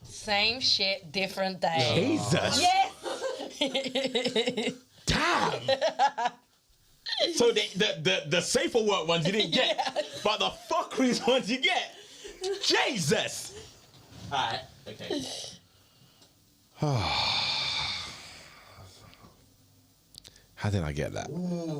Same shit, different day. Jesus. Yes. Damn. So the safer work ones you didn't get, but the fuckeries ones you get. Jesus. Alright. Okay. How did I get that?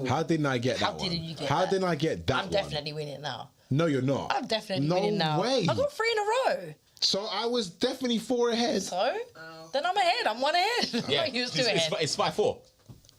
How didn't I get that How one? didn't you get How that? didn't I get that I'm one? definitely winning now. No, you're not. I'm definitely no winning now. way. I got 3 in a row. So I was definitely 4 ahead. So? Then I'm ahead. I'm 1 ahead. Yeah. You was 2 ahead. It's 5-4.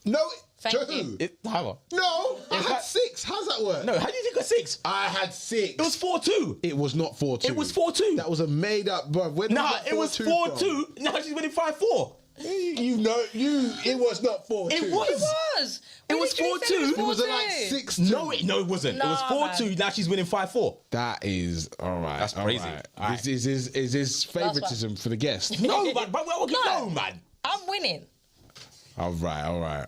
No, Thank to you. who? It's Hava. No, I It's had like- 6. How's that work? No, how did you think of 6? I had 6. It was 4-2. It was not 4-2. It was 4-2. That was a made up, bro. Where did you Nah, get it was 4-2. Now she's winning 5-4. You know, it was not 4-2. It was. It was. It When was did you say 4-2. It was 4-2? like 6-2. No, it wasn't. It was Nah, 4-2. Now she's winning 5-4. That is all right. That's all crazy. right. All right. This is favoritism for the guest. No, man. But we're No. no, man. I'm winning. All right.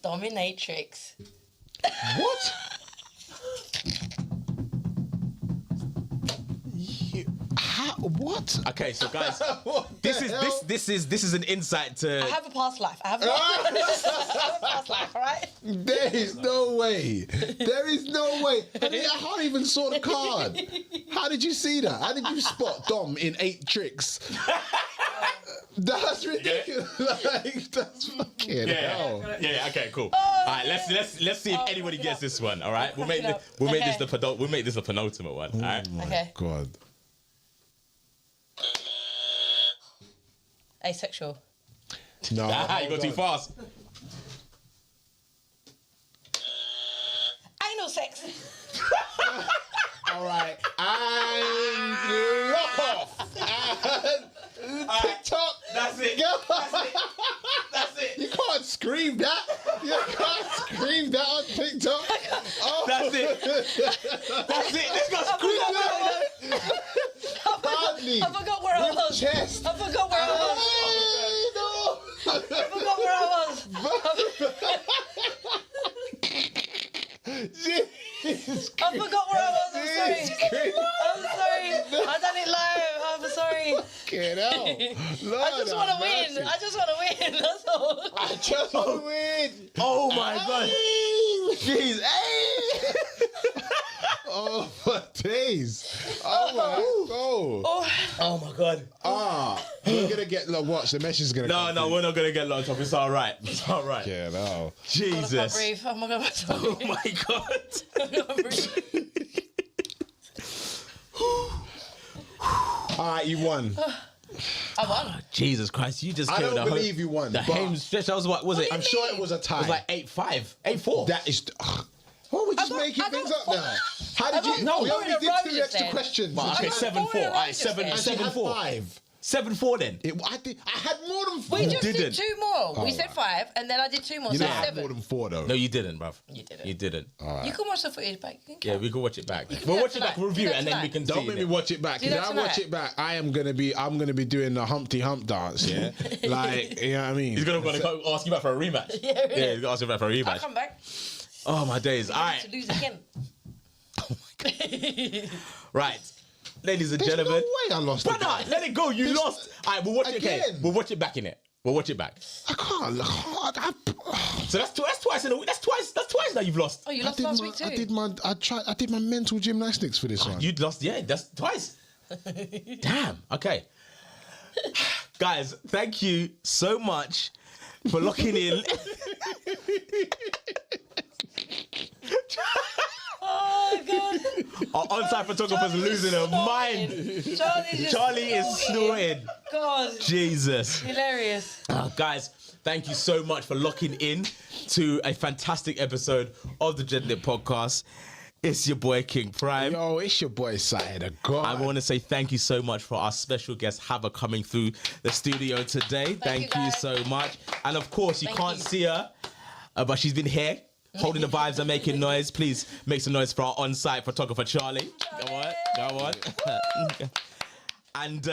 Dominatrix. What? What? Okay, so guys, What this the is hell? this is an insight to. I have a past life. I have a past life, all right? There is no way. There is no way. I hardly even saw the card. How did you see that? How did you spot Dom in 8 tricks? That's ridiculous. Like, that's fucking hell. Yeah. Okay. Cool. All right. Let's see if anybody gets this one. All right. We'll make this. We'll make this the penultimate one. All right. Okay. God. Asexual. No. You got too fast. was. chest. I forgot where I was. I forgot where I was. Jesus I forgot where I was. I'm sorry. Jesus Christ. I'm sorry. I done it live. I'm sorry. Get out. Lord I just want to have win. mercy. I just want to win. That's all. I just want to win. Oh my god. Jeez. Hey. Oh, for days. Oh, my God. Oh my god. We're going to get, look, watch, the message is going to come No, through. we're not gonna get locked up. It's all right. It's all right. Get out. I can't Jesus. breathe. Oh my god. I'm sorry. Oh my god. I can't breathe. All right, you won. I won. Jesus Christ, you just I killed don't the believe you won. The but Hames stretch. That was what was it? I'm sure it was a tie. It was like 8-5, 8-4. That is. Oh, we're just got- making I got things up four- now. How did I got you? four We in only a did row 2 just extra then. questions. Well, okay, got 7-4. four in a All row right, just 7 then. And she had 7-4. 5. 7-4 then. I had more than 4. We just did didn't. 2 more. We Oh, said right. 5, and then I did 2 more. You So know, I had 7. more than 4 though. No, you didn't, bruv. You didn't. You didn't. You can watch the footage back. You can Yeah, we can watch it back. can We'll do watch that it back, tonight. review Do it, that and then we tonight. can Don't see make me it. watch it back. Do If that I watch tonight. it back, I'm gonna be doing the Humpty Hump dance. Yeah, like you know what I mean. He's gonna ask you back for a rematch. Yeah, Yeah, he's gonna ask you back for a I'll rematch. come back. Oh my days. All To right, lose again. right, ladies and There's no gentlemen. way I lost. Brother, again. let it go. You This- lost. All right, we'll watch it. Okay, Again. we'll watch it back in it. We'll watch it back. I can't. So that's twice in a week. That's twice now you've lost. Oh, you lost last week too. I did my mental gymnastics for this one. You lost, yeah, that's twice. Damn. Okay. Guys, thank you so much for locking in. Oh god. Our on-site photographer's losing her mind. Charlie is snorting. God. Jesus. Hilarious. Guys, thank you so much for locking in to a fantastic episode of the Dreadin podcast. It's your boy King Prime. Yo, it's your boy Side of God. I want to say thank you so much for our special guest Hava coming through the studio today. Thank you guys. so much. And of course, you Thank can't you. see her, but she's been here holding the vibes and making noise. Please make some noise for our on-site photographer Charlie. Go on. And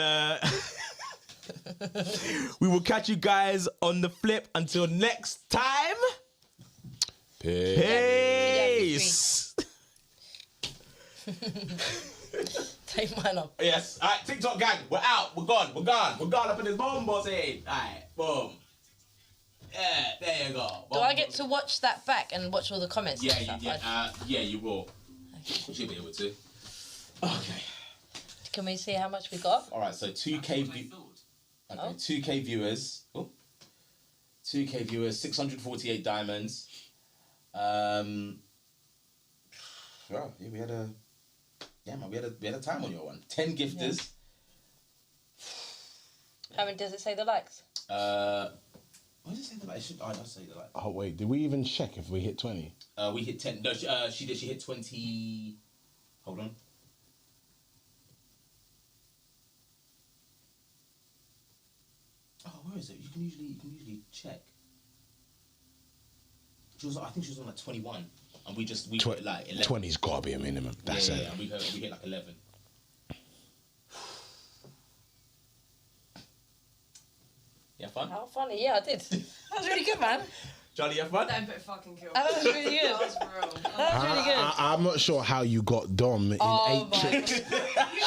we will catch you guys on the flip. Until next time. Peace. Take mine off. Yes. All right, TikTok gang, we're out. We're gone. Up in this bomb boss head. All right, boom. Yeah, there you go. Do I get to watch that back and watch all the comments? Yeah, and stuff? yeah, you will. You should be able to. Okay. Can we see how much we got? All right, so 2K Okay, 2K viewers. Oh. 2K viewers, 648 diamonds. Yeah, we had a time on your one. 10 gifters. How many does it say the likes? What does it say the like? It does say the like. Oh wait, did we even check if we hit 20? We hit 10. No, she did. She hit 20. Hold on. Oh, where is it? You can usually check. I think she was on like 21, and we hit like 11. 20's gotta be a minimum. That's it. Yeah, and we hit like 11. You have fun? How funny. Yeah, I did. That was really good, man. Charlie, you have fun? That bit fucking killed. That was really good. That was real. That was really good. I'm not sure how you got Dom in Oh 8 my tricks.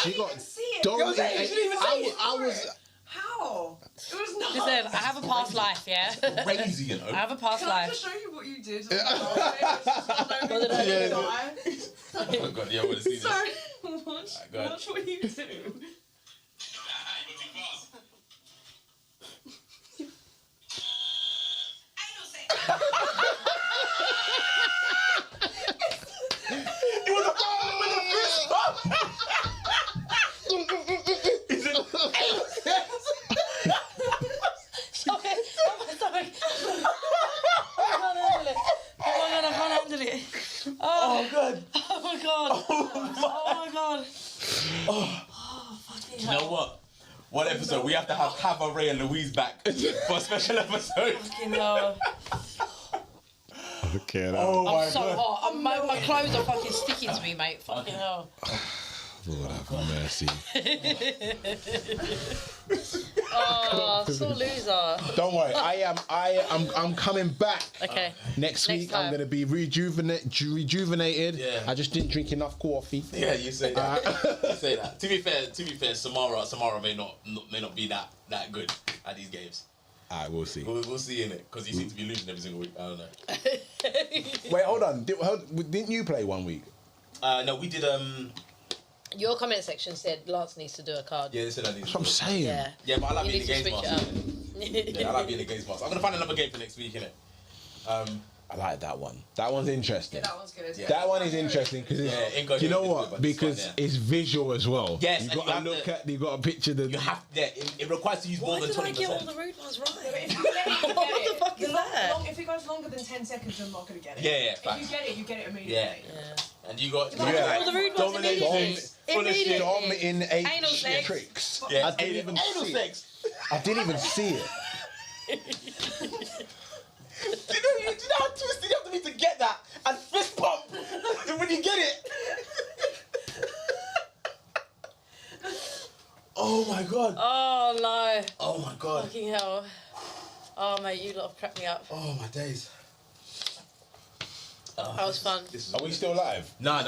She got see it. Dom in You didn't 8. even see it. I was. How? It was not. Listen, I have a past life, yeah? Crazy, you know. I have a past Can I life. just show you what you did? What did I do? Oh God, yeah, I want to see this. Sorry. Watch go ahead. what you do. It was a ball with a fist bump. Is it? Sorry. Oh my stomach. I can't handle it. Oh God. Oh my god. Oh my god. Oh, fucking You hell. know what? One episode we have to have Hava, Ray, and Louise back for a special episode. Fucking hell. Okay, Oh my I'm so God. hot. My clothes are fucking sticky to me, mate. Fucking hell. Lord have mercy. Don't worry. I'm coming back. Okay. Next week time. I'm gonna be rejuvenated. Yeah. I just didn't drink enough coffee. Yeah, you say that. You say that. To be fair, Samara may not be that good at these games. Alright, we'll see. We'll see in it because you seem to be losing every single week. I don't know. Wait, hold on. Didn't you play one week? No, we did. Your comment section said Lance needs to do a card. Yeah, they said I need. That's what I'm saying. Yeah. Yeah, but I like You being need the to games switch master. it Yeah, I like being the games master. I'm gonna find another game for next week, innit? I like that one. That one's interesting. Yeah, that one's good. Yeah. That one is interesting because Incognito you know is what? good, but it's Because fun, yeah. it's visual as well. Yes, you and got you to have look to- at. You got to picture the. You have, yeah, it requires to use more Why than did I 20%. get all the rude ones right? If you get it, you get What it. the fuck is that? If it goes longer than 10 seconds, you're not going to get it. Yeah, If facts. you get it immediately. Yeah. Yeah. And you got Yeah. All the rude ones domination, immediately. full of shit. Dom in Anal H sex. tricks. Yeah, I didn't even anal see sex. it. I didn't even see it. Do you know how twisted you have to be to get that and fist pump when you get it? Oh my god. Oh no. Oh my god. Fucking hell. Oh mate, you lot have cracked me up. Oh my days. That was fun. This is Are we still live? No.